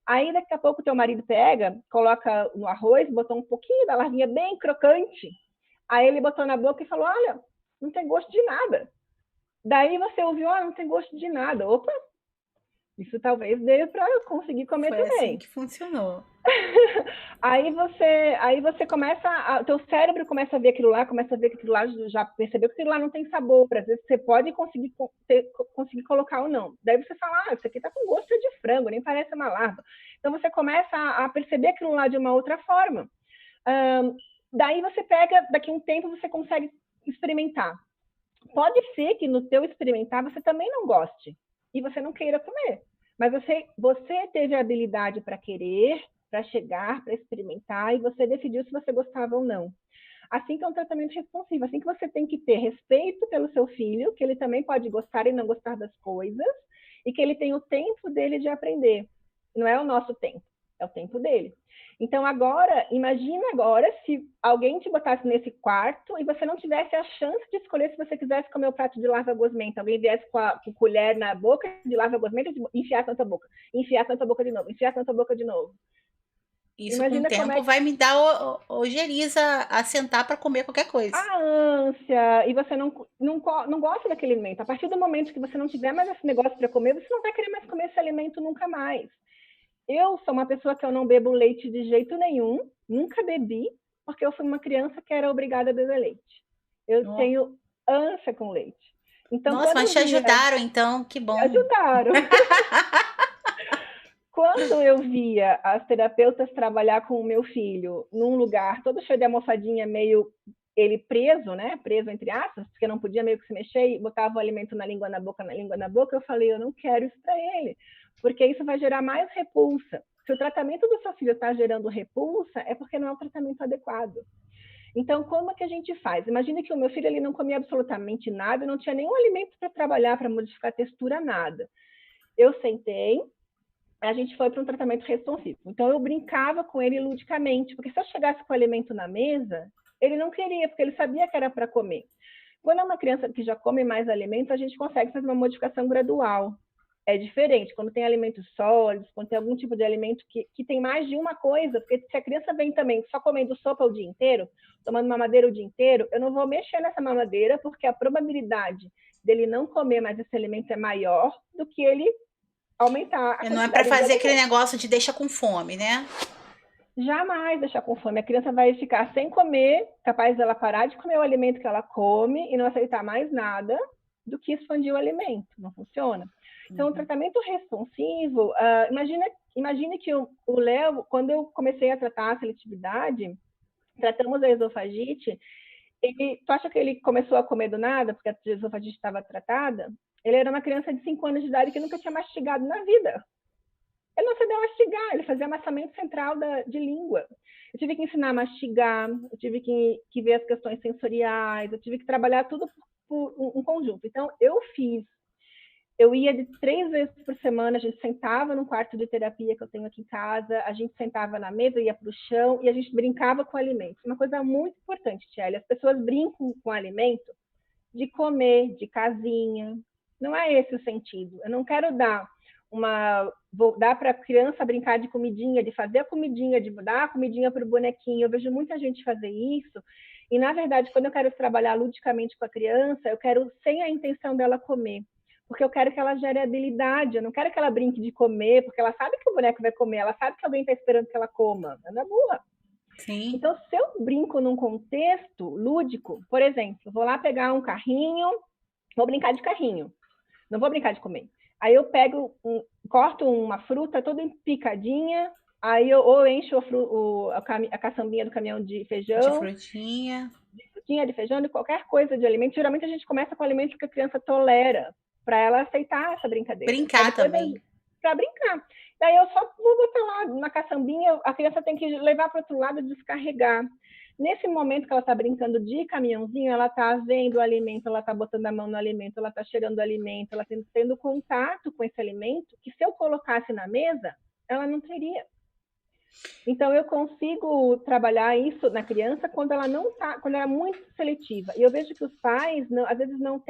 Aí, daqui a pouco, o teu marido pega, coloca no arroz, botou um pouquinho da larvinha bem crocante. Aí ele botou na boca e falou, olha, não tem gosto de nada. Daí você ouviu, não tem gosto de nada. Opa, isso talvez dê para conseguir comer Foi assim também. que funcionou. Aí você começa, o teu cérebro começa a ver aquilo lá, já percebeu que aquilo lá não tem sabor. Às vezes você pode conseguir colocar ou não. Daí você fala, isso aqui tá com gosto de frango, nem parece uma larva. Então você começa a perceber aquilo lá de uma outra forma. Daí você pega, daqui a um tempo você consegue experimentar. Pode ser que no teu experimentar você também não goste e você não queira comer, mas você teve a habilidade para querer, para chegar, para experimentar, e você decidiu se você gostava ou não. Assim que é um tratamento responsivo, assim que você tem que ter respeito pelo seu filho, que ele também pode gostar e não gostar das coisas, e que ele tem o tempo dele de aprender. Não é o nosso tempo, é o tempo dele. Então agora, imagina agora se alguém te botasse nesse quarto e você não tivesse a chance de escolher se você quisesse comer o prato de larva gosmenta. Alguém viesse com a colher na boca de larva gosmenta e enfiasse na tua boca. Enfiasse na tua boca de novo, enfiasse na tua boca de novo. Isso com o Imagina como tempo vai me dar ojeriza a sentar para comer qualquer coisa. a ânsia, e você não gosta daquele alimento. A partir do momento que você não tiver mais esse negócio para comer, você não vai querer mais comer esse alimento nunca mais. Eu sou uma pessoa que eu não bebo leite de jeito nenhum, nunca bebi, porque eu fui uma criança que era obrigada a beber leite. Eu tenho ânsia com leite. Então, nossa, quando mas eu te via... ajudaram, então, que bom. Ajudaram. Quando eu via as terapeutas trabalhar com o meu filho num lugar todo cheio de almofadinha, meio ele preso, né? Preso entre aspas, porque não podia meio que se mexer e botava o alimento na língua, na boca, eu falei, eu não quero isso para ele, porque isso vai gerar mais repulsa. Se o tratamento do seu filho está gerando repulsa, é porque não é o tratamento adequado. Então, como é que a gente faz? Imagina que o meu filho ele não comia absolutamente nada, não tinha nenhum alimento para trabalhar, para modificar a textura, nada. Eu sentei, a gente foi para um tratamento responsivo. Então, eu brincava com ele ludicamente, porque se eu chegasse com o alimento na mesa, ele não queria, porque ele sabia que era para comer. Quando é uma criança que já come mais alimento, a gente consegue fazer uma modificação gradual. É diferente quando tem alimentos sólidos, quando tem algum tipo de alimento que tem mais de uma coisa, porque se a criança vem também só comendo sopa o dia inteiro, tomando mamadeira o dia inteiro, eu não vou mexer nessa mamadeira, porque a probabilidade dele não comer mais esse alimento é maior do que ele aumentar a Não é para quantidade de fazer aquele alimento. negócio de deixa com fome, né? Jamais deixar com fome. A criança vai ficar sem comer, capaz dela parar de comer o alimento que ela come e não aceitar mais nada do que expandir o alimento. Não funciona. Então, o tratamento responsivo, imagine que o Léo, quando eu comecei a tratar a seletividade, tratamos a esofagite, tu acha que ele começou a comer do nada, porque a esofagite estava tratada? Ele era uma criança de 5 anos de idade que nunca tinha mastigado na vida. Ele não sabia mastigar, ele fazia amassamento central de língua. Eu tive que ensinar a mastigar, eu tive que ver as questões sensoriais, eu tive que trabalhar tudo por um conjunto. Então, eu ia de 3 vezes por semana, a gente sentava no quarto de terapia que eu tenho aqui em casa, a gente sentava na mesa, ia para o chão e a gente brincava com alimentos. Uma coisa muito importante, Tiele, as pessoas brincam com alimento de comer, de casinha. Não é esse o sentido. Eu não quero vou dar para a criança brincar de comidinha, de fazer a comidinha, de dar a comidinha para o bonequinho. Eu vejo muita gente fazer isso. E, na verdade, quando eu quero trabalhar ludicamente com a criança, eu quero sem a intenção dela comer. Porque eu quero que ela gere habilidade. Eu não quero que ela brinque de comer, porque ela sabe que o boneco vai comer, ela sabe que alguém está esperando que ela coma. Ela é burra. Sim. Então, se eu brinco num contexto lúdico, por exemplo, eu vou lá pegar um carrinho, vou brincar de carrinho. Não vou brincar de comer. Aí eu corto uma fruta toda picadinha, aí eu encho a caçambinha do caminhão de feijão. De frutinha. tortinha de feijão, de qualquer coisa de alimento. Geralmente a gente começa com alimentos que a criança tolera, para ela aceitar essa brincadeira. Brincar também. Para brincar. Daí eu só vou botar lá na caçambinha, a criança tem que levar para o outro lado e descarregar. Nesse momento que ela está brincando de caminhãozinho, ela está vendo o alimento, ela está botando a mão no alimento, ela está cheirando o alimento, ela está tendo contato com esse alimento, que se eu colocasse na mesa, ela não teria. Então, eu consigo trabalhar isso na criança quando ela não tá, quando ela é muito seletiva. E eu vejo que os pais, às vezes, não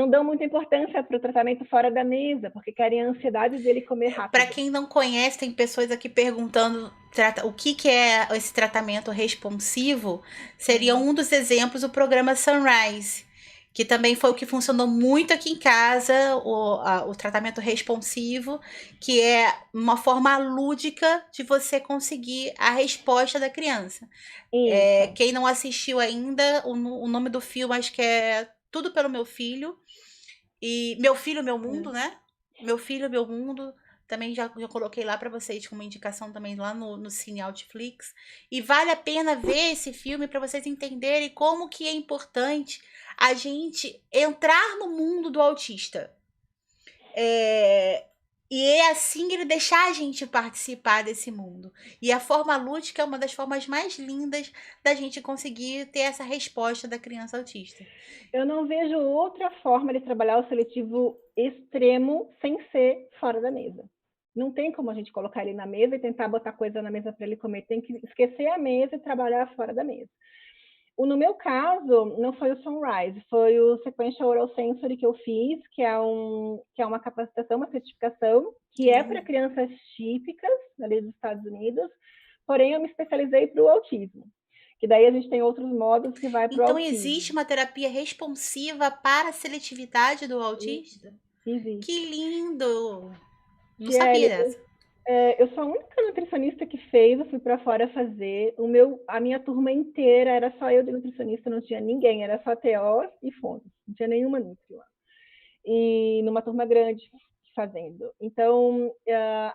dão muita importância para o tratamento fora da mesa, porque querem a ansiedade dele comer rápido. Para quem não conhece, tem pessoas aqui perguntando o que é esse tratamento responsivo. Seria um dos exemplos o programa Sunrise, que também foi o que funcionou muito aqui em casa, o tratamento responsivo, que é uma forma lúdica de você conseguir a resposta da criança. Quem não assistiu ainda, o nome do filme acho que é Tudo pelo Meu Filho. E Meu Filho, Meu Mundo, né? Meu Filho, Meu Mundo. Também já coloquei lá para vocês como indicação também lá no Cine Outflix. E vale a pena ver esse filme para vocês entenderem como que é importante a gente entrar no mundo do autista. E é assim ele deixar a gente participar desse mundo. E a forma lúdica é uma das formas mais lindas da gente conseguir ter essa resposta da criança autista. Eu não vejo outra forma de trabalhar o seletivo extremo sem ser fora da mesa. Não tem como a gente colocar ele na mesa e tentar botar coisa na mesa para ele comer. Tem que esquecer a mesa e trabalhar fora da mesa. No meu caso, não foi o Sunrise, foi o Sequential Oral Sensory que eu fiz, que é uma capacitação, uma certificação, que é para crianças típicas ali dos Estados Unidos, porém eu me especializei para o autismo. Que daí a gente tem outros modos que vai para o autismo. Então existe uma terapia responsiva para a seletividade do autista? Existe. Que lindo! Não sabia dessa. Eu sou a única nutricionista que fez, eu fui para fora fazer. A minha turma inteira era só eu de nutricionista, não tinha ninguém, era só TO e fono, não tinha nenhuma nutri lá. E numa turma grande fazendo. Então,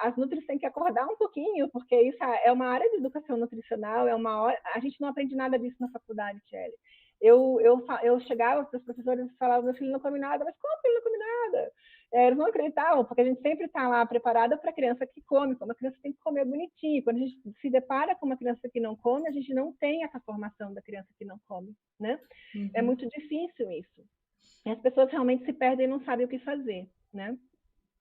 as nutris têm que acordar um pouquinho, porque isso é uma área de educação nutricional, a gente não aprende nada disso na faculdade, Kelly. Eu chegava para os professores e falava, meu filho não come nada, mas como ele não come nada? Eles não acreditavam, porque a gente sempre está lá preparada para a criança que come, como a criança tem que comer bonitinho. Quando a gente se depara com uma criança que não come, a gente não tem essa formação da criança que não come, né? Uhum. É muito difícil isso. E as pessoas realmente se perdem e não sabem o que fazer, né?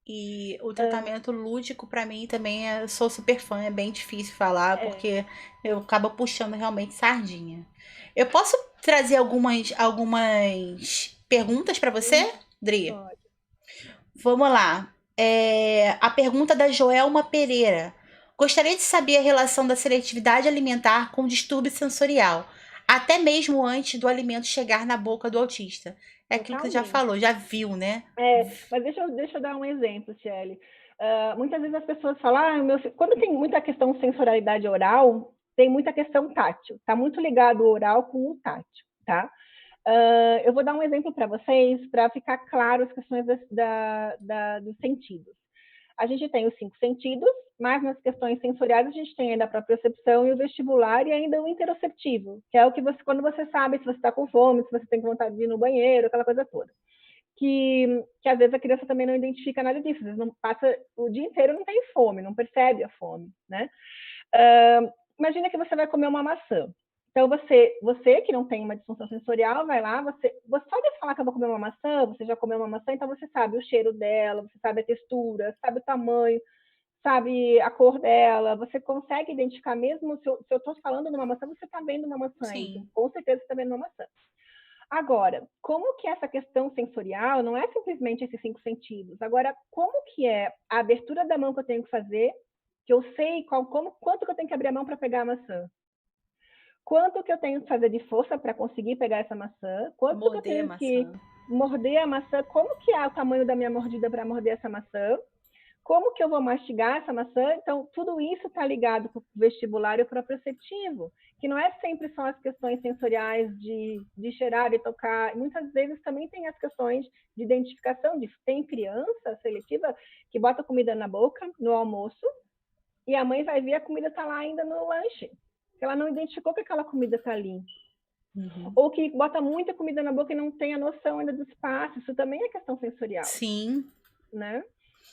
E o tratamento lúdico, para mim, também sou super fã, é bem difícil falar, porque eu acabo puxando realmente sardinha. Eu posso trazer algumas perguntas para você, Dri? Pode. Vamos lá. A pergunta da Joelma Pereira. Gostaria de saber a relação da seletividade alimentar com o distúrbio sensorial, até mesmo antes do alimento chegar na boca do autista. É aquilo que você já falou, já viu, né? Mas deixa eu dar um exemplo, Shelly. Muitas vezes as pessoas falam, quando tem muita questão sensorialidade oral, tem muita questão tátil. Está muito ligado o oral com o tátil, tá? Eu vou dar um exemplo para vocês, para ficar claro as questões dos sentidos. A gente tem os 5 sentidos, mas nas questões sensoriais a gente tem ainda a propriocepção e o vestibular e ainda o interoceptivo, que é o que quando você sabe se você está com fome, se você tem vontade de ir no banheiro, aquela coisa toda. Que às vezes a criança também não identifica nada disso, às vezes não passa o dia inteiro, não tem fome, não percebe a fome, né? Imagina que você vai comer uma maçã. Então, você que não tem uma disfunção sensorial, vai lá, você só de falar que eu vou comer uma maçã, você já comeu uma maçã, então você sabe o cheiro dela, você sabe a textura, sabe o tamanho, sabe a cor dela, você consegue identificar mesmo, se eu estou falando numa maçã, você está vendo uma maçã, então, com certeza você está vendo uma maçã. Agora, como que essa questão sensorial não é simplesmente esses 5 sentidos? Agora, como que é a abertura da mão que eu tenho que fazer, que eu sei quanto que eu tenho que abrir a mão para pegar a maçã? Quanto que eu tenho que fazer de força para conseguir pegar essa maçã? Quanto que eu tenho que morder a maçã? Como que é o tamanho da minha mordida para morder essa maçã? Como que eu vou mastigar essa maçã? Então, tudo isso está ligado com o vestibular e o proprioceptivo, que não é sempre só as questões sensoriais de cheirar e tocar. Muitas vezes também tem as questões de identificação. Tem criança seletiva que bota comida na boca no almoço e a mãe vai ver a comida está lá ainda no lanche. Ela não identificou que aquela comida está ali. Uhum. Ou que bota muita comida na boca e não tem a noção ainda do espaço. Isso também é questão sensorial, Sim. né?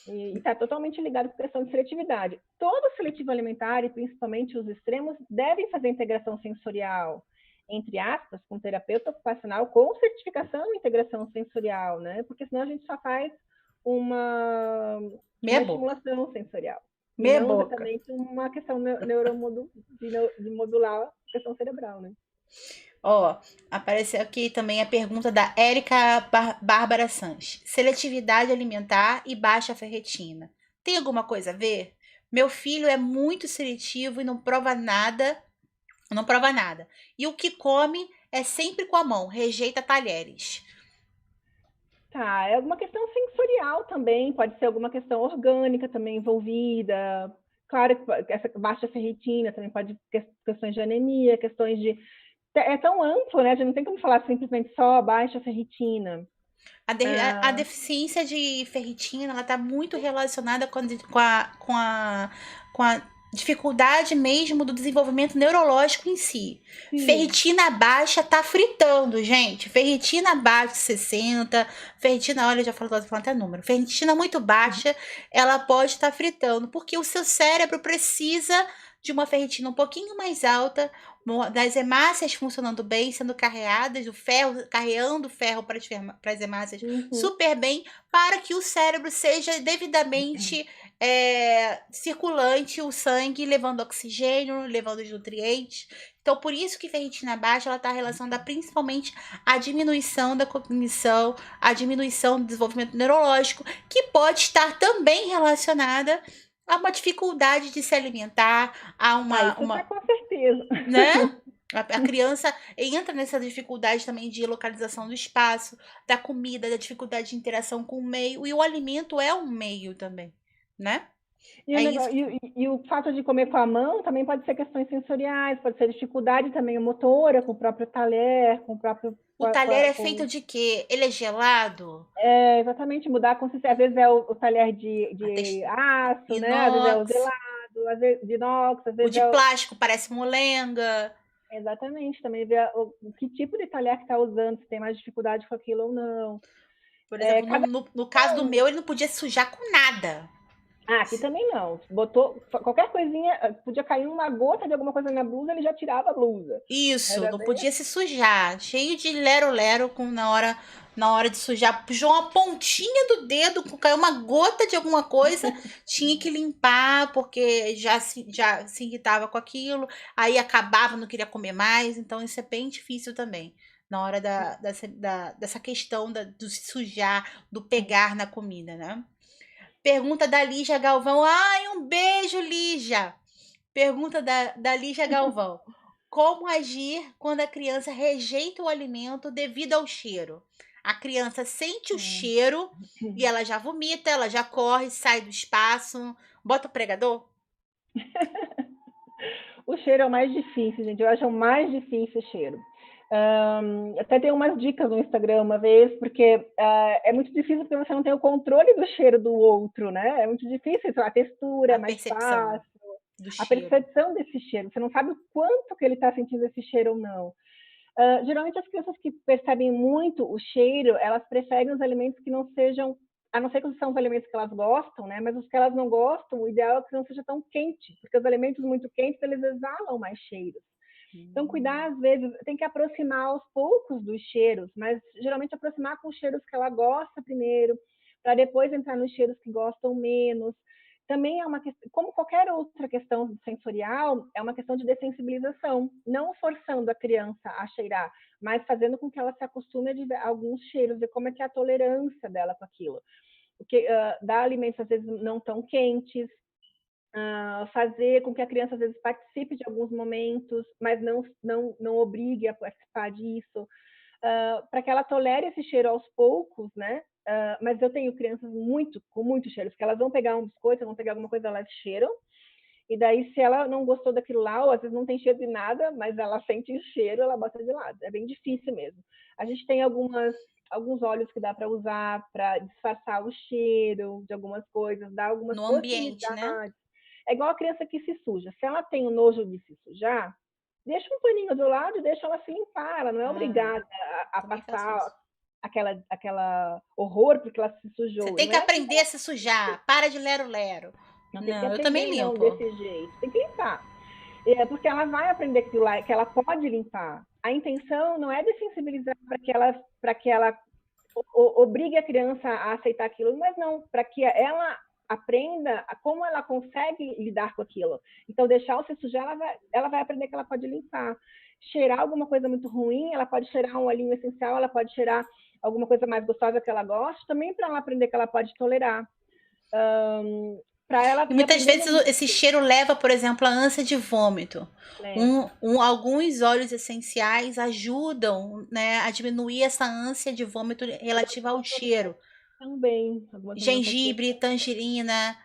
E está totalmente ligado com a questão de seletividade. Todo seletivo alimentar, e principalmente os extremos, devem fazer integração sensorial, entre aspas, com terapeuta ocupacional, com certificação em integração sensorial, né? Porque senão a gente só faz uma, Meia uma boca. estimulação sensorial. E Meia não boca. exatamente uma questão de modular a questão cerebral, né? Ó, apareceu aqui também a pergunta da Érica Bárbara Sanches. Seletividade alimentar e baixa ferritina. Tem alguma coisa a ver? Meu filho é muito seletivo e não prova nada, não prova nada. E o que come é sempre com a mão, rejeita talheres. Tá, é alguma questão sensorial também, pode ser alguma questão orgânica também envolvida. Claro que essa baixa ferritina também pode ter questões de anemia, questões de. É tão amplo, né? A gente não tem como falar simplesmente só baixa ferritina. A deficiência de ferritina ela está muito relacionada com a dificuldade mesmo do desenvolvimento neurológico em si. Sim. Ferritina baixa tá fritando, gente. Ferritina abaixo de 60, ferritina, olha, eu já tô falando até número. Ferritina muito baixa, ela pode estar fritando, porque o seu cérebro precisa de uma ferritina um pouquinho mais alta, das hemácias funcionando bem, sendo carreadas, o ferro, carreando o ferro para as hemácias Uhum. super bem, para que o cérebro seja devidamente circulante, o sangue levando oxigênio, levando os nutrientes. Então, por isso que ferritina baixa ela está relacionada principalmente à diminuição da cognição, à diminuição do desenvolvimento neurológico, que pode estar também relacionada a uma dificuldade de se alimentar, a Isso tá com certeza. né? A criança entra nessa dificuldade também de localização do espaço, da comida, da dificuldade de interação com o meio, e o alimento é um meio também, né? E o, É isso. negócio, e o fato de comer com a mão também pode ser questões sensoriais, pode ser dificuldade também motora, com o próprio talher, com o próprio. O talher é feito de quê? Ele é gelado? Exatamente, mudar a consistência. Às vezes é o talher A de aço, né? Às vezes é o inox, gelado, às vezes de inox, às o vezes de é o. plástico parece molenga. Exatamente, também ver que tipo de talher que está usando, se tem mais dificuldade com aquilo ou não. Por exemplo, Cada no caso do meu, ele não podia sujar com nada. aqui também não. Botou qualquer coisinha, podia cair uma gota de alguma coisa na blusa, ele já tirava a blusa. Isso, Era não bem podia se sujar. Cheio de lero-lero na hora de sujar. Puxou uma pontinha do dedo, caiu uma gota de alguma coisa, tinha que limpar, porque já se irritava com aquilo, aí acabava, não queria comer mais. Então, isso é bem difícil também. Na hora dessa questão do se sujar, do pegar na comida, né? Pergunta da Lígia Galvão. Ai, um beijo, Lígia! Pergunta da Lígia Galvão. Como agir quando a criança rejeita o alimento devido ao cheiro? A criança sente o cheiro e ela já vomita, ela já corre, sai do espaço. Bota o pregador? O cheiro é o mais difícil, gente. Eu acho o mais difícil o cheiro. Até tem umas dicas no Instagram uma vez, porque é muito difícil porque você não tem o controle do cheiro do outro, né? É muito difícil, a textura A é mais percepção fácil, do a cheiro. percepção desse cheiro. Você não sabe o quanto que ele está sentindo esse cheiro ou não. Geralmente as crianças que percebem muito o cheiro, elas preferem os alimentos que não sejam, a não ser que são os alimentos que elas gostam, né? Mas os que elas não gostam, o ideal é que não seja tão quente, porque os alimentos muito quentes, eles exalam mais cheiros. Então, cuidar, às vezes, tem que aproximar aos poucos dos cheiros, mas geralmente aproximar com os cheiros que ela gosta primeiro, para depois entrar nos cheiros que gostam menos. Também é uma questão, como qualquer outra questão sensorial, é uma questão de dessensibilização, não forçando a criança a cheirar, mas fazendo com que ela se acostume a alguns cheiros, ver como é que é a tolerância dela com aquilo. Porque dá alimentos, às vezes, não tão quentes, fazer com que a criança às vezes participe de alguns momentos, mas não obrigue a participar disso, para que ela tolere esse cheiro aos poucos, né? Mas eu tenho crianças com muito cheiro, porque elas vão pegar um biscoito, vão pegar alguma coisa, elas cheiram, e daí se ela não gostou daquilo lá, ou às vezes não tem cheiro de nada, mas ela sente o cheiro, ela bota de lado. É bem difícil mesmo. A gente tem alguns óleos que dá para usar para disfarçar o cheiro de algumas coisas, dar algumas No ambiente, né? possibilidades. É igual a criança que se suja. Se ela tem o nojo de se sujar, deixa um paninho do lado e deixa ela se limpar. Ela não é obrigada a também faço passar isso. aquela horror porque ela se Você sujou. tem Não que é assim, aprender a se sujar. Para de lero-lero. não tem que Não, eu também aprender não limpo. desse jeito. Tem que limpar. Porque ela vai aprender aquilo lá, que ela pode limpar. A intenção não é de sensibilizar para que ela obrigue a criança a aceitar aquilo, mas não, para que ela aprenda como ela consegue lidar com aquilo. Então, deixar o se sujar, ela vai aprender que ela pode limpar. Cheirar alguma coisa muito ruim, ela pode cheirar um olhinho essencial, ela pode cheirar alguma coisa mais gostosa que ela gosta, também para ela aprender que ela pode tolerar. Para ela E ir muitas vezes aprendendo. esse cheiro leva, por exemplo, à ânsia de vômito. Leva. Alguns óleos essenciais ajudam, né, a diminuir essa ânsia de vômito relativa ao cheiro. Também, algumas homeopatias. Gengibre, tangerina,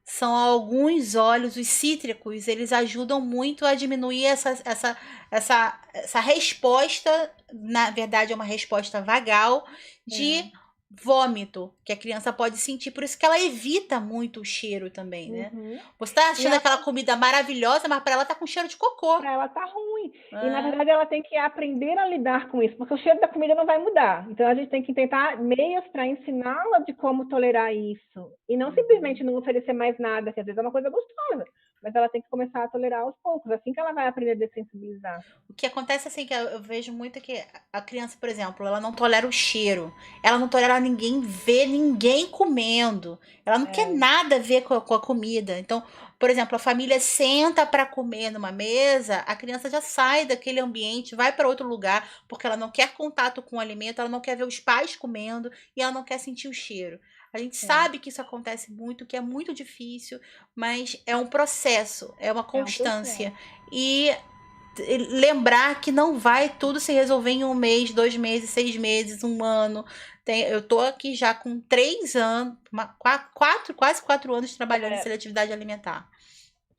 são alguns óleos, os cítricos, eles ajudam muito a diminuir essa resposta, na verdade é uma resposta vagal, de vômito, que a criança pode sentir, por isso que ela evita muito o cheiro também, né? Você tá achando aquela comida maravilhosa, mas para ela tá com cheiro de cocô. Para ela tá ruim. E na verdade ela tem que aprender a lidar com isso, porque o cheiro da comida não vai mudar. Então a gente tem que tentar meios para ensiná-la de como tolerar isso. E não simplesmente não oferecer mais nada, que às vezes é uma coisa gostosa, mas ela tem que começar a tolerar aos poucos, assim que ela vai aprender a dessensibilizar. O que acontece assim, que eu vejo muito que a criança, por exemplo, ela não tolera o cheiro, ela não tolera ninguém ver ninguém comendo, ela não quer nada a ver com a comida. Então, por exemplo, a família senta para comer numa mesa, a criança já sai daquele ambiente, vai para outro lugar, porque ela não quer contato com o alimento, ela não quer ver os pais comendo e ela não quer sentir o cheiro. A gente sabe que isso acontece muito, que é muito difícil, mas é um processo, é uma constância. E lembrar que não vai tudo se resolver em 1 mês, 2 meses, 6 meses, 1 ano. Eu tô aqui já com 3 anos, quase 4 anos trabalhando em seletividade alimentar.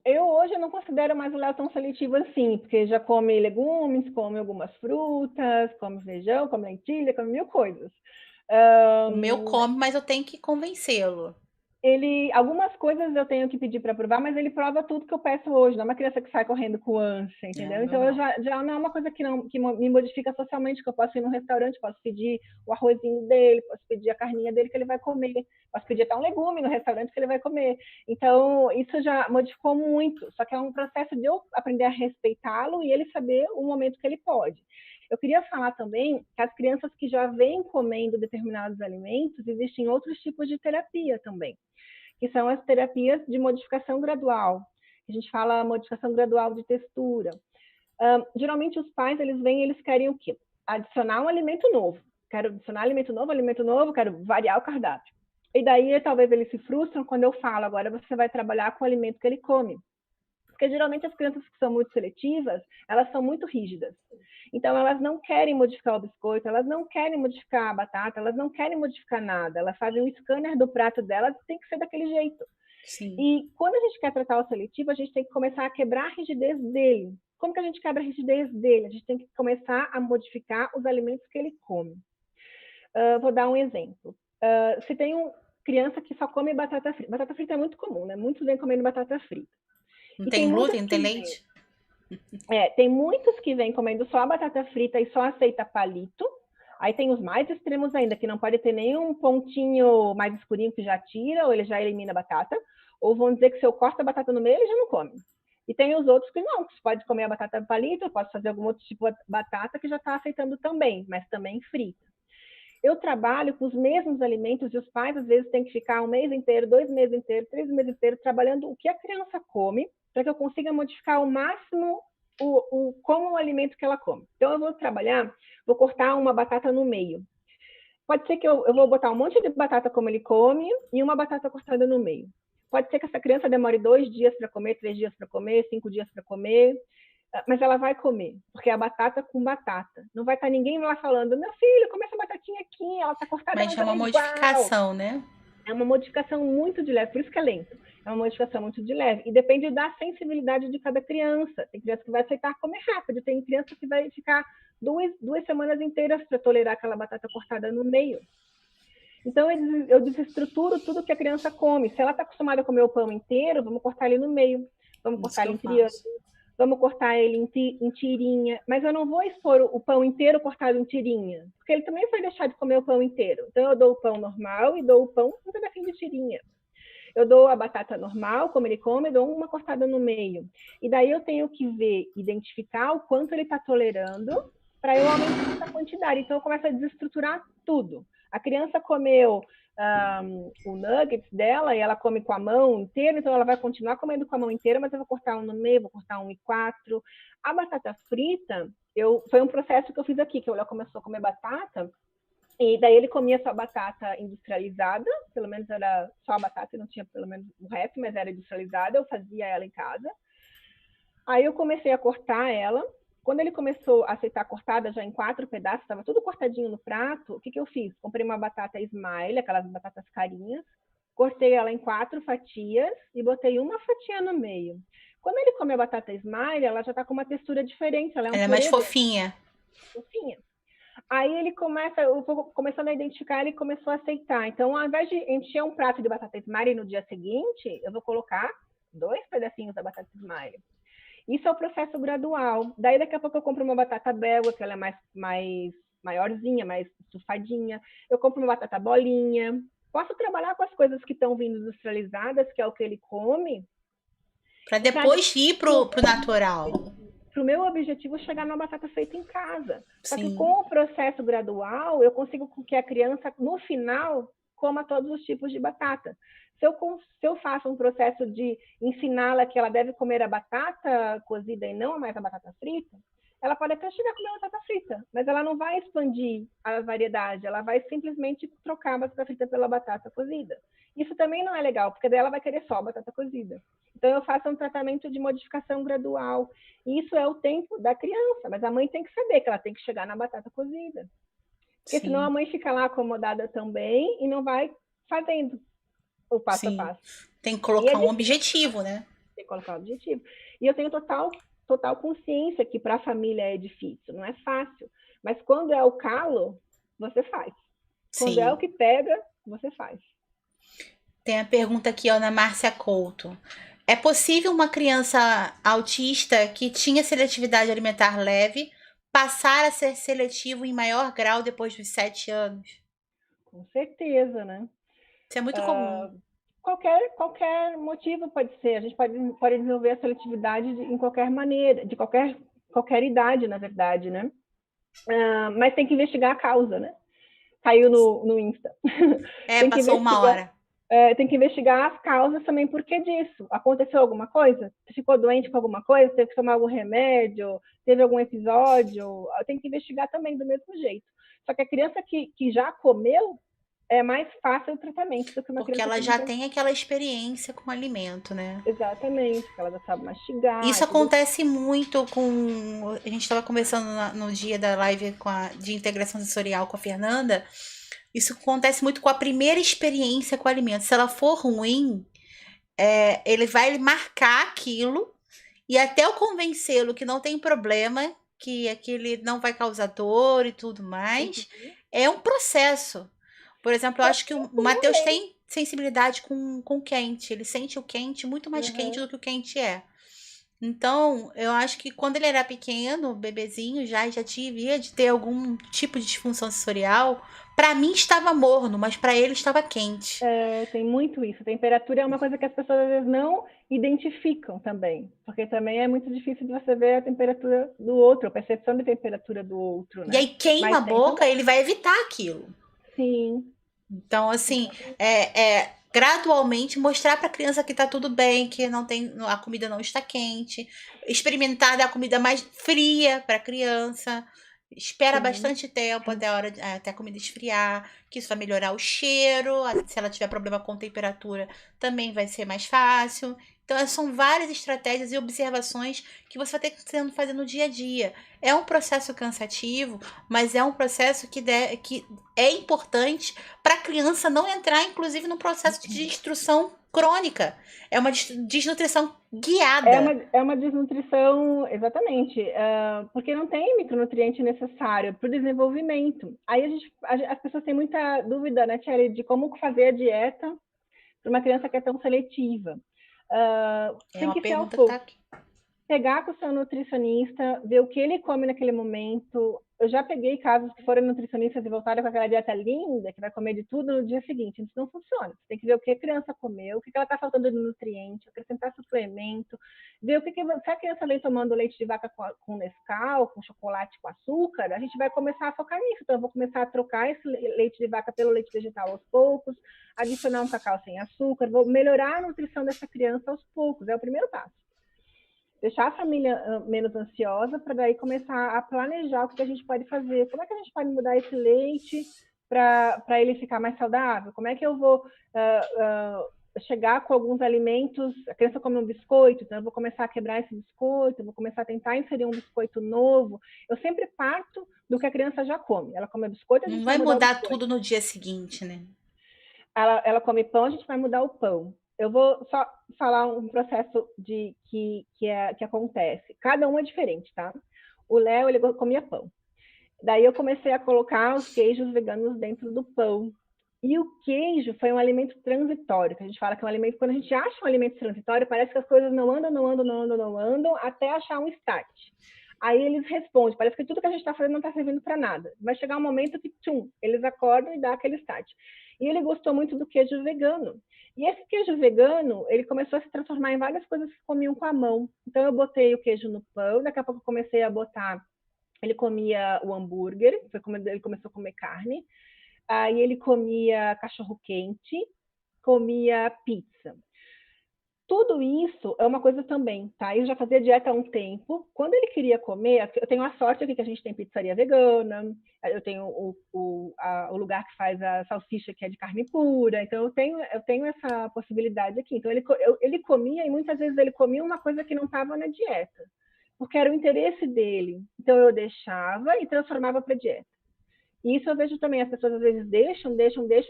Eu hoje não considero mais o Léo tão seletivo assim, porque já come legumes, come algumas frutas, come feijão, come lentilha, come mil coisas. O meu come, mas eu tenho que convencê-lo. Algumas coisas eu tenho que pedir para provar, mas ele prova tudo que eu peço hoje. Não é uma criança que sai correndo com ânsia, entendeu? Então eu já não é uma coisa que me modifica socialmente, que eu posso ir num restaurante, posso pedir o arrozinho dele, posso pedir a carninha dele que ele vai comer, posso pedir até um legume no restaurante que ele vai comer. Então isso já modificou muito. Só que é um processo de eu aprender a respeitá-lo e ele saber o momento que ele pode. Eu queria falar também que as crianças que já vêm comendo determinados alimentos, existem outros tipos de terapia também, que são as terapias de modificação gradual. A gente fala modificação gradual de textura. Geralmente os pais, eles querem o quê? Adicionar um alimento novo. Quero adicionar alimento novo, quero variar o cardápio. E daí talvez eles se frustram quando eu falo, agora você vai trabalhar com o alimento que ele come. Porque geralmente as crianças que são muito seletivas, elas são muito rígidas. Então, elas não querem modificar o biscoito, elas não querem modificar a batata, elas não querem modificar nada. Elas fazem um scanner do prato delas e tem que ser daquele jeito. Sim. E quando a gente quer tratar o seletivo, a gente tem que começar a quebrar a rigidez dele. Como que a gente quebra a rigidez dele? A gente tem que começar a modificar os alimentos que ele come. Vou dar um exemplo. Se tem uma criança que só come batata frita é muito comum, né? Muitos vêm comendo batata frita. Não tem glúten, não tem leite? Tem muitos que vêm comendo só a batata frita e só aceita palito. Aí tem os mais extremos ainda, que não pode ter nenhum pontinho mais escurinho que já tira, ou ele já elimina a batata. Ou vão dizer que se eu corto a batata no meio, ele já não come. E tem os outros que não, que você pode comer a batata palito, eu posso fazer algum outro tipo de batata que já está aceitando também, mas também frita. Eu trabalho com os mesmos alimentos e os pais, às vezes, têm que ficar 1 mês inteiro, 2 meses inteiros, 3 meses inteiros, trabalhando o que a criança come, para que eu consiga modificar ao máximo como o alimento que ela come. Então, eu vou cortar uma batata no meio. Pode ser que eu vou botar um monte de batata como ele come e uma batata cortada no meio. Pode ser que essa criança demore 2 dias para comer, 3 dias para comer, 5 dias para comer, mas ela vai comer, porque é batata com batata. Não vai estar ninguém lá falando, meu filho, come essa batatinha aqui, ela está cortada, mas é uma modificação, né? É uma modificação muito de leve, por isso que é lento. É uma modificação muito de leve. E depende da sensibilidade de cada criança. Tem criança que vai aceitar comer rápido, tem criança que vai ficar 2 semanas inteiras para tolerar aquela batata cortada no meio. Então, eu desestruturo tudo que a criança come. Se ela está acostumada a comer o pão inteiro, vamos cortar ele no meio. Vamos cortar ele em triângulo. vamos cortar ele em tirinha, mas eu não vou expor o pão inteiro cortado em tirinha, porque ele também vai deixar de comer o pão inteiro. Então eu dou o pão normal e dou o pão um pedacinho de tirinha. Eu dou a batata normal, como ele come, dou uma cortada no meio. E daí eu tenho que ver, identificar o quanto ele está tolerando para eu aumentar essa quantidade. Então eu começo a desestruturar tudo. A criança comeu o nuggets dela e ela come com a mão inteira, então ela vai continuar comendo com a mão inteira, mas eu vou cortar um no meio, vou cortar um e quatro. A batata frita, foi um processo que eu fiz aqui, que o Léo começou a comer batata, e daí ele comia só batata industrializada, pelo menos era só a batata e não tinha pelo menos o resto, mas era industrializada, eu fazia ela em casa. Aí eu comecei a cortar ela. Quando ele começou a aceitar cortada já em 4 pedaços, estava tudo cortadinho no prato, o que eu fiz? Comprei uma batata Smile, aquelas batatas carinhas, cortei ela em 4 fatias e botei uma fatia no meio. Quando ele come a batata Smile, ela já está com uma textura diferente, ela é um Ela é mais purê fofinha. fofinha. Aí ele começa, eu vou começando a identificar, ele começou a aceitar. Então, ao invés de encher um prato de batata Smile no dia seguinte, eu vou colocar 2 pedacinhos da batata Smile. Isso é o processo gradual. Daí, daqui a pouco, eu compro uma batata belga, que ela é mais maiorzinha, mais estufadinha. Eu compro uma batata bolinha. Posso trabalhar com as coisas que estão vindo industrializadas, que é o que ele come. Para depois ir pro natural. Para o meu objetivo chegar numa batata feita em casa. Só que Sim. com o processo gradual, eu consigo que a criança, no final, coma todos os tipos de batata. Se eu faço um processo de ensiná-la que ela deve comer a batata cozida e não mais a batata frita, ela pode até chegar a comer a batata frita, mas ela não vai expandir a variedade, ela vai simplesmente trocar a batata frita pela batata cozida. Isso também não é legal, porque daí ela vai querer só a batata cozida. Então, eu faço um tratamento de modificação gradual. Isso é o tempo da criança, mas a mãe tem que saber que ela tem que chegar na batata cozida. Porque senão a mãe fica lá acomodada também e não vai fazendo o passo a passo. Tem que colocar um objetivo, né? Tem que colocar um objetivo. E eu tenho total consciência que para a família é difícil, não é fácil. Mas quando é o calo, você faz. Quando é o que pega, você faz. Tem a pergunta aqui, Ana Márcia Couto. É possível uma criança autista que tinha seletividade alimentar leve passar a ser seletivo em maior grau depois dos 7 anos? Com certeza, né? Isso é muito comum. Qualquer motivo pode ser. A gente pode desenvolver a seletividade em qualquer maneira, de qualquer idade, na verdade, né? Mas tem que investigar a causa, né? Caiu no Insta. Passou uma hora. Tem que investigar as causas também, por que disso? Aconteceu alguma coisa? Você ficou doente com alguma coisa? Teve que tomar algum remédio? Teve algum episódio? Tem que investigar também do mesmo jeito. Só que a criança que já comeu, é mais fácil o tratamento do que uma porque criança ela já tem aquela experiência com o alimento, né? Exatamente, porque ela já sabe mastigar. Isso acontece muito com... A gente estava conversando no dia da live de integração sensorial com a Fernanda. Isso acontece muito com a primeira experiência com o alimento. Se ela for ruim, ele vai marcar aquilo e até eu convencê-lo que não tem problema, que aquele não vai causar dor e tudo mais, é um processo. Por exemplo, eu acho que o Matheus tem sensibilidade com quente. Ele sente o quente muito mais quente do que o quente é. Então, eu acho que quando ele era pequeno, bebezinho, já devia de ter algum tipo de disfunção sensorial. Para mim estava morno, mas para ele estava quente. Tem muito isso. A temperatura é uma coisa que as pessoas às vezes não identificam também, porque também é muito difícil de você ver a temperatura do outro, a percepção de temperatura do outro, né? E aí queima a boca, ele vai evitar aquilo. Sim. Então, assim, gradualmente mostrar para a criança que tá tudo bem, que a comida não está quente, experimentar dar comida mais fria para a criança, espera bastante tempo até a comida esfriar, que isso vai melhorar o cheiro, se ela tiver problema com temperatura também vai ser mais fácil. Então, são várias estratégias e observações que você vai ter que fazer no dia a dia. É um processo cansativo, mas é um processo que é importante para a criança não entrar, inclusive, num processo de destruição crônica. É uma desnutrição guiada. É uma desnutrição, exatamente, porque não tem micronutriente necessário para o desenvolvimento. Aí as pessoas têm muita dúvida, né, Tchelle, de como fazer a dieta para uma criança que é tão seletiva. É uma pergunta que tá aqui. pegar com o seu nutricionista, ver o que ele come naquele momento. Eu já peguei casos que foram nutricionistas e voltaram com aquela dieta linda, que vai comer de tudo no dia seguinte. Isso não funciona. Você tem que ver o que a criança comeu, o que ela está faltando de nutriente, acrescentar suplemento, ver o que se a criança vem tomando leite de vaca com Nescau, com chocolate com açúcar, a gente vai começar a focar nisso. Então, eu vou começar a trocar esse leite de vaca pelo leite vegetal aos poucos, adicionar um cacau sem açúcar, vou melhorar a nutrição dessa criança aos poucos. É o primeiro passo. Deixar a família menos ansiosa para daí começar a planejar o que a gente pode fazer. Como é que a gente pode mudar esse leite para ele ficar mais saudável? Como é que eu vou chegar com alguns alimentos? A criança come um biscoito, então eu vou começar a quebrar esse biscoito, eu vou começar a tentar inserir um biscoito novo. Eu sempre parto do que a criança já come. Ela come biscoito, a gente Não vai vai mudar o mudar biscoito. tudo no dia seguinte, né? Ela come pão, a gente vai mudar o pão. Eu vou só falar um processo que acontece. Cada um é diferente, tá? O Léo, ele comia pão. Daí eu comecei a colocar os queijos veganos dentro do pão. E o queijo foi um alimento transitório, que a gente fala que é um alimento, quando a gente acha um alimento transitório, parece que as coisas não andam, até achar um start. Aí eles respondem, parece que tudo que a gente está fazendo não está servindo para nada. Vai chegar um momento que, tchum, eles acordam e dá aquele start. E ele gostou muito do queijo vegano. E esse queijo vegano, ele começou a se transformar em várias coisas que comiam com a mão. Então eu botei o queijo no pão, daqui a pouco eu comecei a botar, ele comia o hambúrguer, foi quando ele começou a comer carne. Aí ele comia cachorro quente, comia pizza. Tudo isso é uma coisa também, tá? Eu já fazia dieta há um tempo. Quando ele queria comer, eu tenho a sorte aqui que a gente tem pizzaria vegana, eu tenho o lugar que faz a salsicha que é de carne pura, então eu tenho essa possibilidade aqui. Então ele comia e muitas vezes ele comia uma coisa que não estava na dieta, porque era o interesse dele. Então eu deixava e transformava para dieta. E isso eu vejo também, as pessoas às vezes deixam,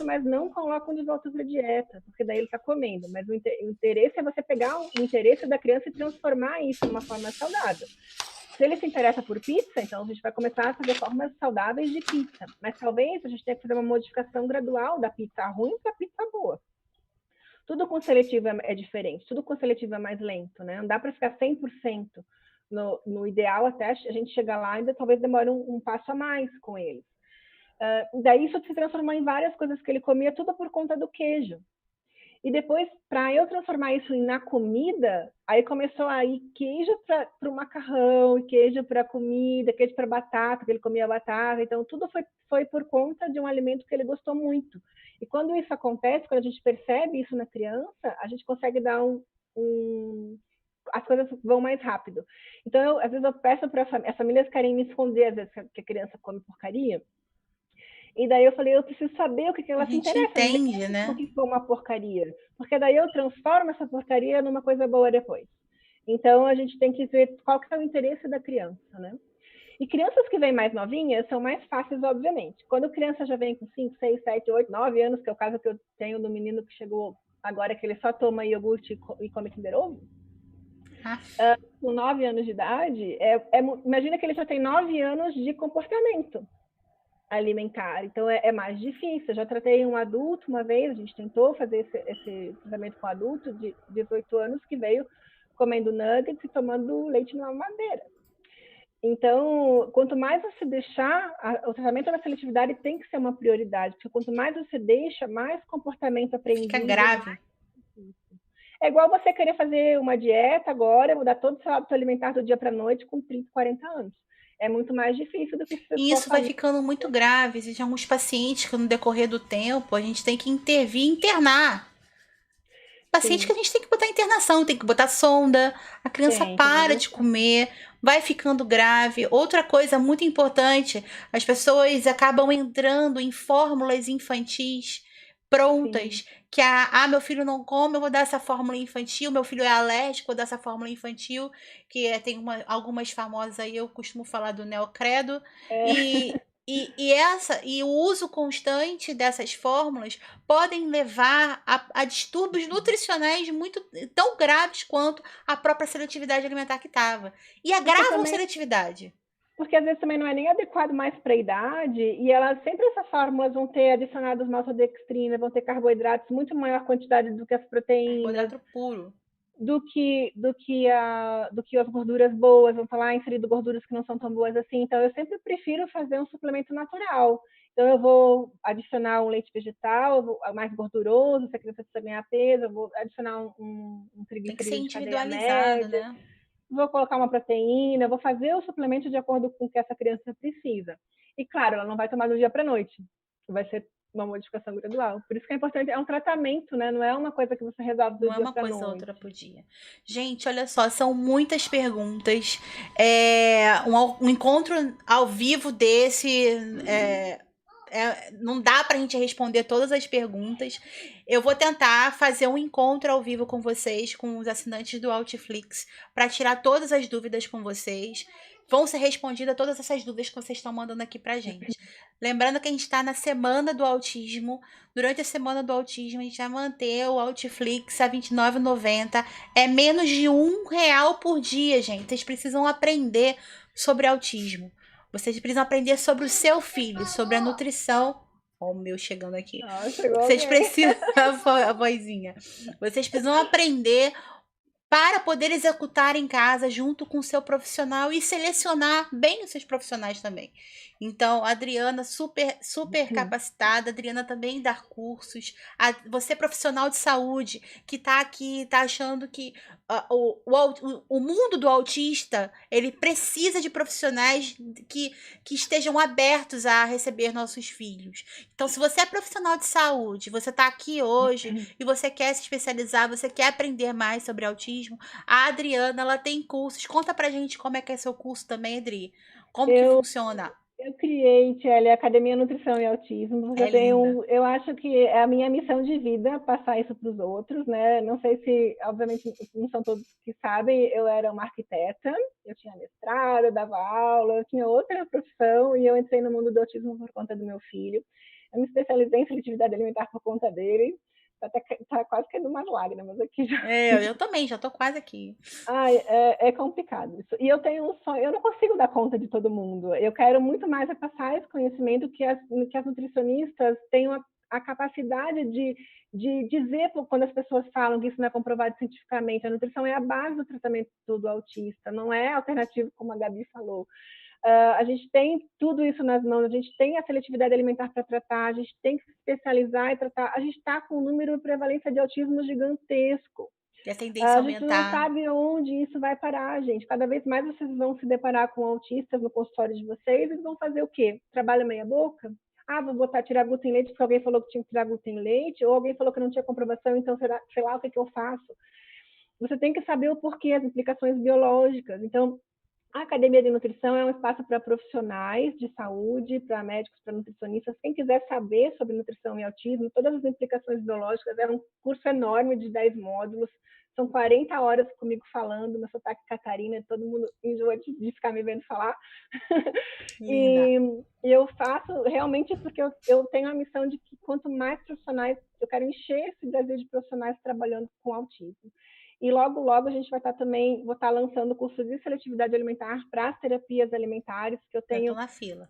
mas não colocam de volta para a dieta, porque daí ele está comendo. Mas o interesse é você pegar o interesse da criança e transformar isso numa forma saudável. Se ele se interessa por pizza, então a gente vai começar a fazer formas saudáveis de pizza. Mas talvez a gente tenha que fazer uma modificação gradual da pizza ruim para a pizza boa. Tudo com seletivo é diferente, tudo com seletivo é mais lento, né? Não dá para ficar 100% no ideal, até a gente chegar lá, ainda talvez demore um passo a mais com eles. Daí isso se transformou em várias coisas que ele comia, tudo por conta do queijo. E depois, para eu transformar isso na comida, aí começou a ir queijo para o macarrão, queijo para comida, queijo para batata, que ele comia batata. Então, tudo foi por conta de um alimento que ele gostou muito. E quando isso acontece, quando a gente percebe isso na criança, a gente consegue dar as coisas vão mais rápido. Então, às vezes eu peço para as famílias querem me esconder, às vezes, que a criança come porcaria. E daí eu falei, eu preciso saber o que A ela se gente interessa, não entende, depende do né? que for uma porcaria. Porque daí eu transformo essa porcaria numa coisa boa depois. Então a gente tem que ver qual que é o interesse da criança, né? E crianças que vêm mais novinhas são mais fáceis, obviamente. Quando a criança já vem com 5, 6, 7, 8, 9 anos, que é o caso que eu tenho do menino que chegou agora, que ele só toma iogurte e come Kinder Ovo, com 9 anos de idade, imagina que ele já tem 9 anos de comportamento alimentar, então é mais difícil. Eu já tratei um adulto uma vez, a gente tentou fazer esse tratamento com um adulto de 18 anos que veio comendo nuggets e tomando leite na mamadeira. Então, quanto mais você deixar, o tratamento da seletividade tem que ser uma prioridade, porque quanto mais você deixa, mais comportamento Fica aprendido. grave. É igual você querer fazer uma dieta agora, mudar todo o seu hábito alimentar do dia para a noite com 30, 40 anos. É muito mais difícil do que se E for isso vai família. ficando muito grave. Existem alguns pacientes que no decorrer do tempo a gente tem que intervir e internar. Paciente Sim, que a gente tem que botar internação, tem que botar sonda, a criança tem para de injeção. comer, vai ficando grave. Outra coisa muito importante, as pessoas acabam entrando em fórmulas infantis Sim, prontas, que meu filho não come, eu vou dar essa fórmula infantil, meu filho é alérgico, vou dar essa fórmula infantil, tem algumas famosas aí, eu costumo falar do Neocredo, e, e o uso constante dessas fórmulas podem levar a distúrbios nutricionais muito tão graves quanto a própria seletividade alimentar que estava. E porque agravam a também, seletividade. porque às vezes também não é nem adequado mais para a idade, e elas sempre essas fórmulas vão ter adicionados maltodextrina, vão ter carboidratos muito maior quantidade do que as proteínas. Carboidrato puro. do que as gorduras boas, vão falar inserido gorduras que não são tão boas assim. Então, eu sempre prefiro fazer um suplemento natural. Então, eu vou adicionar um leite vegetal, mais gorduroso, se a criança precisa ganhar peso, eu vou adicionar um Tem que ser triglicerídeo de cadeia individualizado, média, né? vou colocar uma proteína, vou fazer o suplemento de acordo com o que essa criança precisa. E, claro, ela não vai tomar do dia para a noite. Vai ser uma modificação gradual. Por isso que é importante, é um tratamento, né? Não é uma coisa que você resolve do Não é dia uma para a coisa ou noite. outra por dia. Gente, olha só, são muitas perguntas. Um encontro ao vivo desse. Não dá pra gente responder todas as perguntas. Eu vou tentar fazer um encontro ao vivo com vocês, com os assinantes do Outflix, para tirar todas as dúvidas com vocês. Vão ser respondidas todas essas dúvidas que vocês estão mandando aqui pra gente. Lembrando que a gente está na Semana do Autismo. Durante a Semana do Autismo, a gente vai manter o Outflix a R$29,90. É menos de R$1 por dia, gente. Vocês precisam aprender sobre autismo. Vocês precisam aprender sobre o seu filho, sobre a nutrição. Ó, o meu chegando aqui. Ah, chegou Vocês alguém. precisam. A vozinha. Vocês precisam aprender para poder executar em casa junto com o seu profissional e selecionar bem os seus profissionais também. Então, a Adriana, super capacitada, a Adriana também dá cursos. Você, profissional de saúde, que está aqui, está achando que o mundo do autista, ele precisa de profissionais que estejam abertos a receber nossos filhos. Então, se você é profissional de saúde, você está aqui hoje e você quer se especializar, você quer aprender mais sobre autismo, a Adriana, ela tem cursos. Conta pra gente como é que é seu curso também, Adri. Como que funciona? Eu criei, Tchelle, a Academia Nutrição e Autismo. É linda. Eu acho que é a minha missão de vida passar isso para os outros, né? Não sei se, obviamente, não são todos que sabem, eu era uma arquiteta, eu tinha mestrado, eu dava aula, eu tinha outra profissão e eu entrei no mundo do autismo por conta do meu filho. Eu me especializei em seletividade alimentar por conta dele. Tá quase caindo umas lágrimas aqui já. Eu também, já tô quase aqui. Ai, é complicado isso. E eu tenho um sonho, eu não consigo dar conta de todo mundo. Eu quero muito mais passar esse conhecimento que as nutricionistas tenham a capacidade de dizer quando as pessoas falam que isso não é comprovado cientificamente. A nutrição é a base do tratamento do autista, não é alternativo, como a Gabi falou. A gente tem tudo isso nas mãos, a gente tem a seletividade alimentar para tratar, a gente tem que se especializar e tratar. A gente está com um número de prevalência de autismo gigantesco. E a tendência a A gente não aumentar. sabe onde isso vai parar, gente. Cada vez mais vocês vão se deparar com autistas no consultório de vocês, eles vão fazer o quê? Trabalho meia boca? Ah, vou tirar glúten em leite porque alguém falou que tinha que tirar glúten em leite, ou alguém falou que não tinha comprovação, então sei lá o que eu faço. Você tem que saber o porquê, as implicações biológicas. Então, a Academia de Nutrição é um espaço para profissionais de saúde, para médicos, para nutricionistas. Quem quiser saber sobre nutrição e autismo, todas as implicações biológicas, é um curso enorme de 10 módulos. São 40 horas comigo falando, meu sotaque catarina, todo mundo enjoa de ficar me vendo falar. E eu faço realmente porque eu tenho a missão de que quanto mais profissionais, eu quero encher esse Brasil de profissionais trabalhando com autismo. E logo, logo a gente vai estar também, vou estar lançando o curso de seletividade alimentar para as terapias alimentares, que eu tô na fila.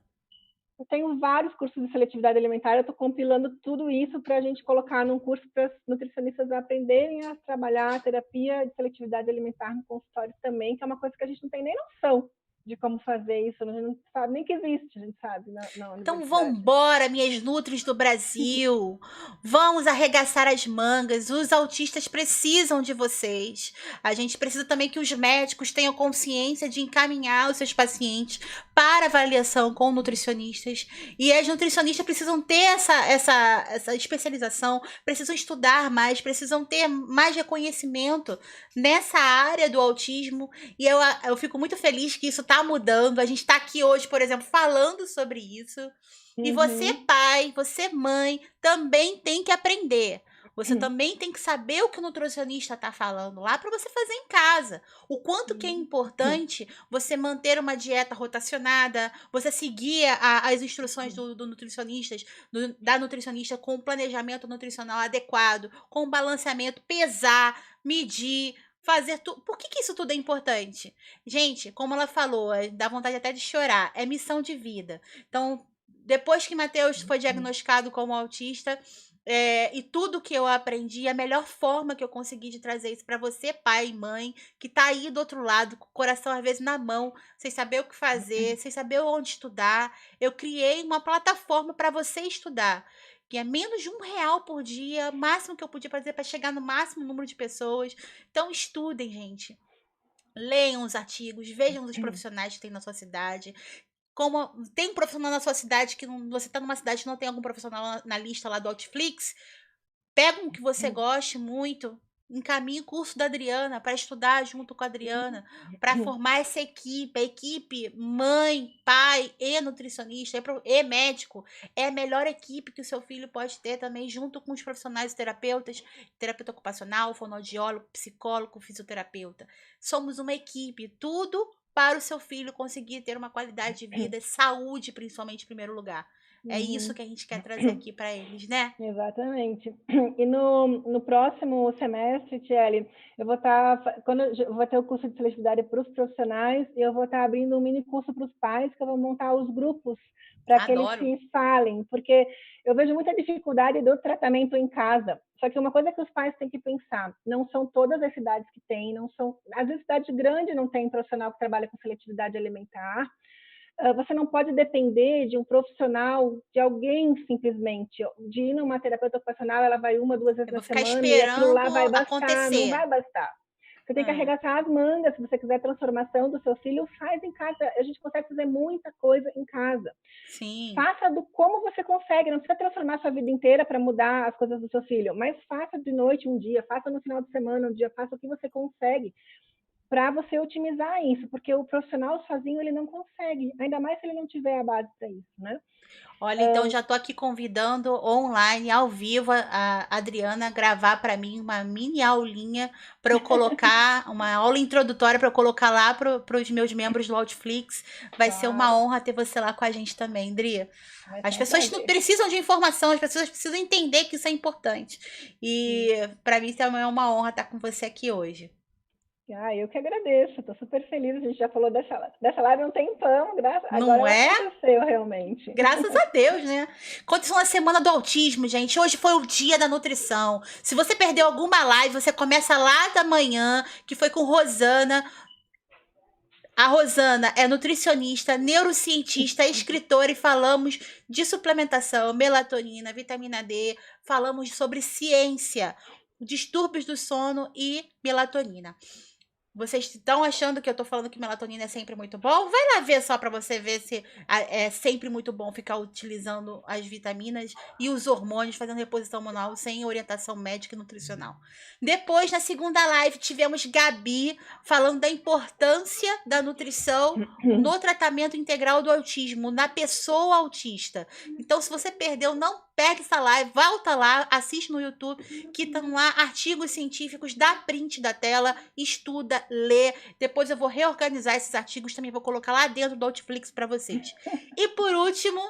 Eu tenho vários cursos de seletividade alimentar, eu estou compilando tudo isso para a gente colocar num curso para os nutricionistas aprenderem a trabalhar a terapia de seletividade alimentar no consultório também, que é uma coisa que a gente não tem nem noção de como fazer isso, a gente não sabe nem que existe, a gente sabe na universidade. Então vambora, minhas nutris do Brasil. Vamos arregaçar as mangas. Os autistas precisam de vocês. A gente precisa também que os médicos tenham consciência de encaminhar os seus pacientes para avaliação com nutricionistas. E as nutricionistas precisam ter essa especialização, precisam estudar mais, precisam ter mais reconhecimento nessa área do autismo. E eu fico muito feliz que isso está mudando. A gente está aqui hoje, por exemplo, falando sobre isso. E você, pai, você, mãe, também tem que aprender. Você também tem que saber o que o nutricionista está falando lá para você fazer em casa. O quanto que é importante você manter uma dieta rotacionada, você seguir as instruções da nutricionista com planejamento nutricional adequado, com balanceamento, pesar, medir, fazer tudo. Por que isso tudo é importante? Gente, como ela falou, dá vontade até de chorar. É missão de vida. Então, depois que Matheus foi diagnosticado como autista, E tudo que eu aprendi, a melhor forma que eu consegui de trazer isso para você, pai e mãe, que tá aí do outro lado, com o coração às vezes na mão, sem saber o que fazer, sem saber onde estudar, eu criei uma plataforma para você estudar, que é menos de R$ 1 por dia, o máximo que eu podia fazer para chegar no máximo número de pessoas. Então estudem, gente. Leiam os artigos, vejam os profissionais que tem na sua cidade. Como tem um profissional na sua cidade que não, você está numa cidade que não tem algum profissional na lista lá do Outflix, pega um que você goste muito, encaminhe o curso da Adriana para estudar junto com a Adriana, para formar essa equipe, a equipe mãe, pai e nutricionista e médico. É a melhor equipe que o seu filho pode ter também, junto com os profissionais terapeutas, terapeuta ocupacional, fonoaudiólogo, psicólogo, fisioterapeuta. Somos uma equipe, tudo para o seu filho conseguir ter uma qualidade de vida, saúde, principalmente em primeiro lugar. É isso que a gente quer trazer aqui para eles, né? Exatamente. E no próximo semestre, Tiele, eu vou estar, quando eu vou ter o curso de seletividade para os profissionais, e eu vou estar abrindo um mini curso para os pais, que eu vou montar os grupos para que eles se falem, porque eu vejo muita dificuldade do tratamento em casa. Só que uma coisa que os pais têm que pensar, não são todas as cidades que têm, não são, às vezes cidade grande não tem profissional que trabalha com seletividade alimentar. Você não pode depender de um profissional, de alguém simplesmente, de ir numa terapeuta ocupacional, ela vai 1, 2 vezes na semana e aquilo lá vai bastar, não vai bastar. Você tem que arregaçar as mangas, se você quiser transformação do seu filho, faz em casa. A gente consegue fazer muita coisa em casa. Sim. Faça do como você consegue, não precisa transformar a sua vida inteira para mudar as coisas do seu filho, mas faça de noite um dia, faça no final de semana um dia, faça o que você consegue para você otimizar isso, porque o profissional sozinho ele não consegue, ainda mais se ele não tiver a base para isso, né? Olha, então já tô aqui convidando online, ao vivo, a Adriana a gravar para mim uma mini aulinha para eu colocar, uma aula introdutória para eu colocar lá para os meus membros do Outflix. Vai ser uma honra ter você lá com a gente também, Dri. As pessoas não precisam de informação, as pessoas precisam entender que isso é importante. E para mim também é uma honra estar com você aqui hoje. Eu que agradeço, tô super feliz, a gente já falou dessa live há um tempão, Não agora é? Aconteceu realmente. Graças a Deus, né? Aconteceu na semana do autismo, gente. Hoje foi o dia da nutrição. Se você perdeu alguma live, você começa lá da manhã, que foi com Rosana. A Rosana é nutricionista, neurocientista, escritora e falamos de suplementação, melatonina, vitamina D, falamos sobre ciência, distúrbios do sono e melatonina. Vocês estão achando que eu tô falando que melatonina é sempre muito bom? Vai lá ver só para você ver se é sempre muito bom ficar utilizando as vitaminas e os hormônios, fazendo reposição hormonal sem orientação médica e nutricional. Depois, na segunda live, tivemos Gabi falando da importância da nutrição no tratamento integral do autismo, na pessoa autista. Então, se você perdeu, não pega essa live, volta lá, assiste no YouTube, que estão lá artigos científicos, dá print da tela, estuda, lê. Depois eu vou reorganizar esses artigos, também vou colocar lá dentro do Outflix para vocês. E por último,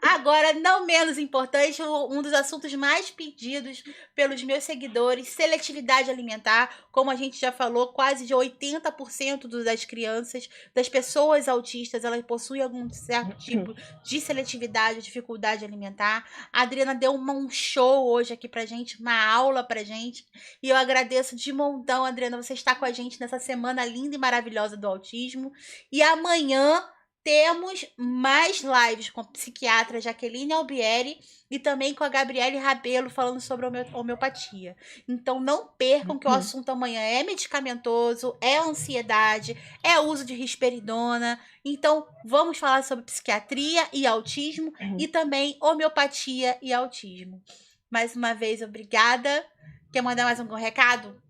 agora não menos importante, um dos assuntos mais pedidos pelos meus seguidores, seletividade alimentar. Como a gente já falou, quase de 80% das crianças, das pessoas autistas, elas possuem algum certo tipo de seletividade, dificuldade alimentar. A Adriana deu um show hoje aqui pra gente, uma aula pra gente. E eu agradeço de montão, Adriana, você está com a gente nessa semana linda e maravilhosa do autismo. E amanhã temos mais lives com a psiquiatra Jaqueline Albieri e também com a Gabriele Rabelo falando sobre homeopatia. Então não percam que o assunto amanhã é medicamentoso, é ansiedade, é uso de risperidona. Então vamos falar sobre psiquiatria e autismo e também homeopatia e autismo. Mais uma vez, obrigada. Quer mandar mais algum recado?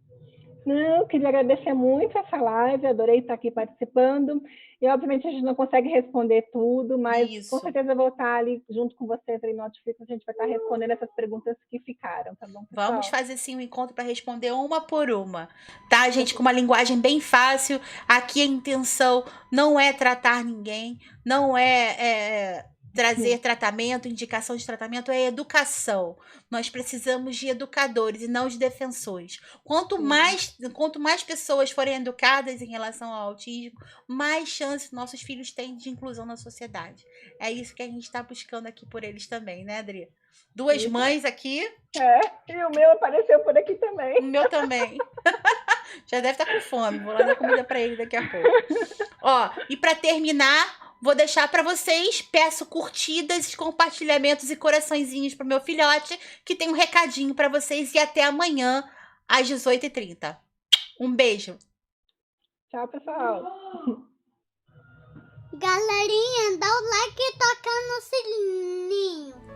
Não, queria agradecer muito essa live, adorei estar aqui participando. E, obviamente, a gente não consegue responder tudo, mas com certeza eu vou estar ali junto com vocês aí no Outflix, a gente vai estar respondendo essas perguntas que ficaram, tá bom, pessoal? Vamos fazer sim um encontro para responder uma por uma, tá, gente? Com uma linguagem bem fácil. Aqui a intenção não é tratar ninguém, não é trazer tratamento, indicação de tratamento, é educação. Nós precisamos de educadores e não de defensores. Quanto mais pessoas forem educadas em relação ao autismo, mais chances nossos filhos têm de inclusão na sociedade. É isso que a gente está buscando aqui por eles também, né, Adri? Duas mães aqui. E o meu apareceu por aqui também. O meu também. Já deve estar com fome. Vou lá dar comida para ele daqui a pouco. Ó, e para terminar, vou deixar para vocês, peço curtidas, compartilhamentos e coraçõezinhos pro meu filhote, que tem um recadinho para vocês, e até amanhã às 18h30. Um beijo. Tchau, pessoal. Galerinha, dá o like e toca no sininho.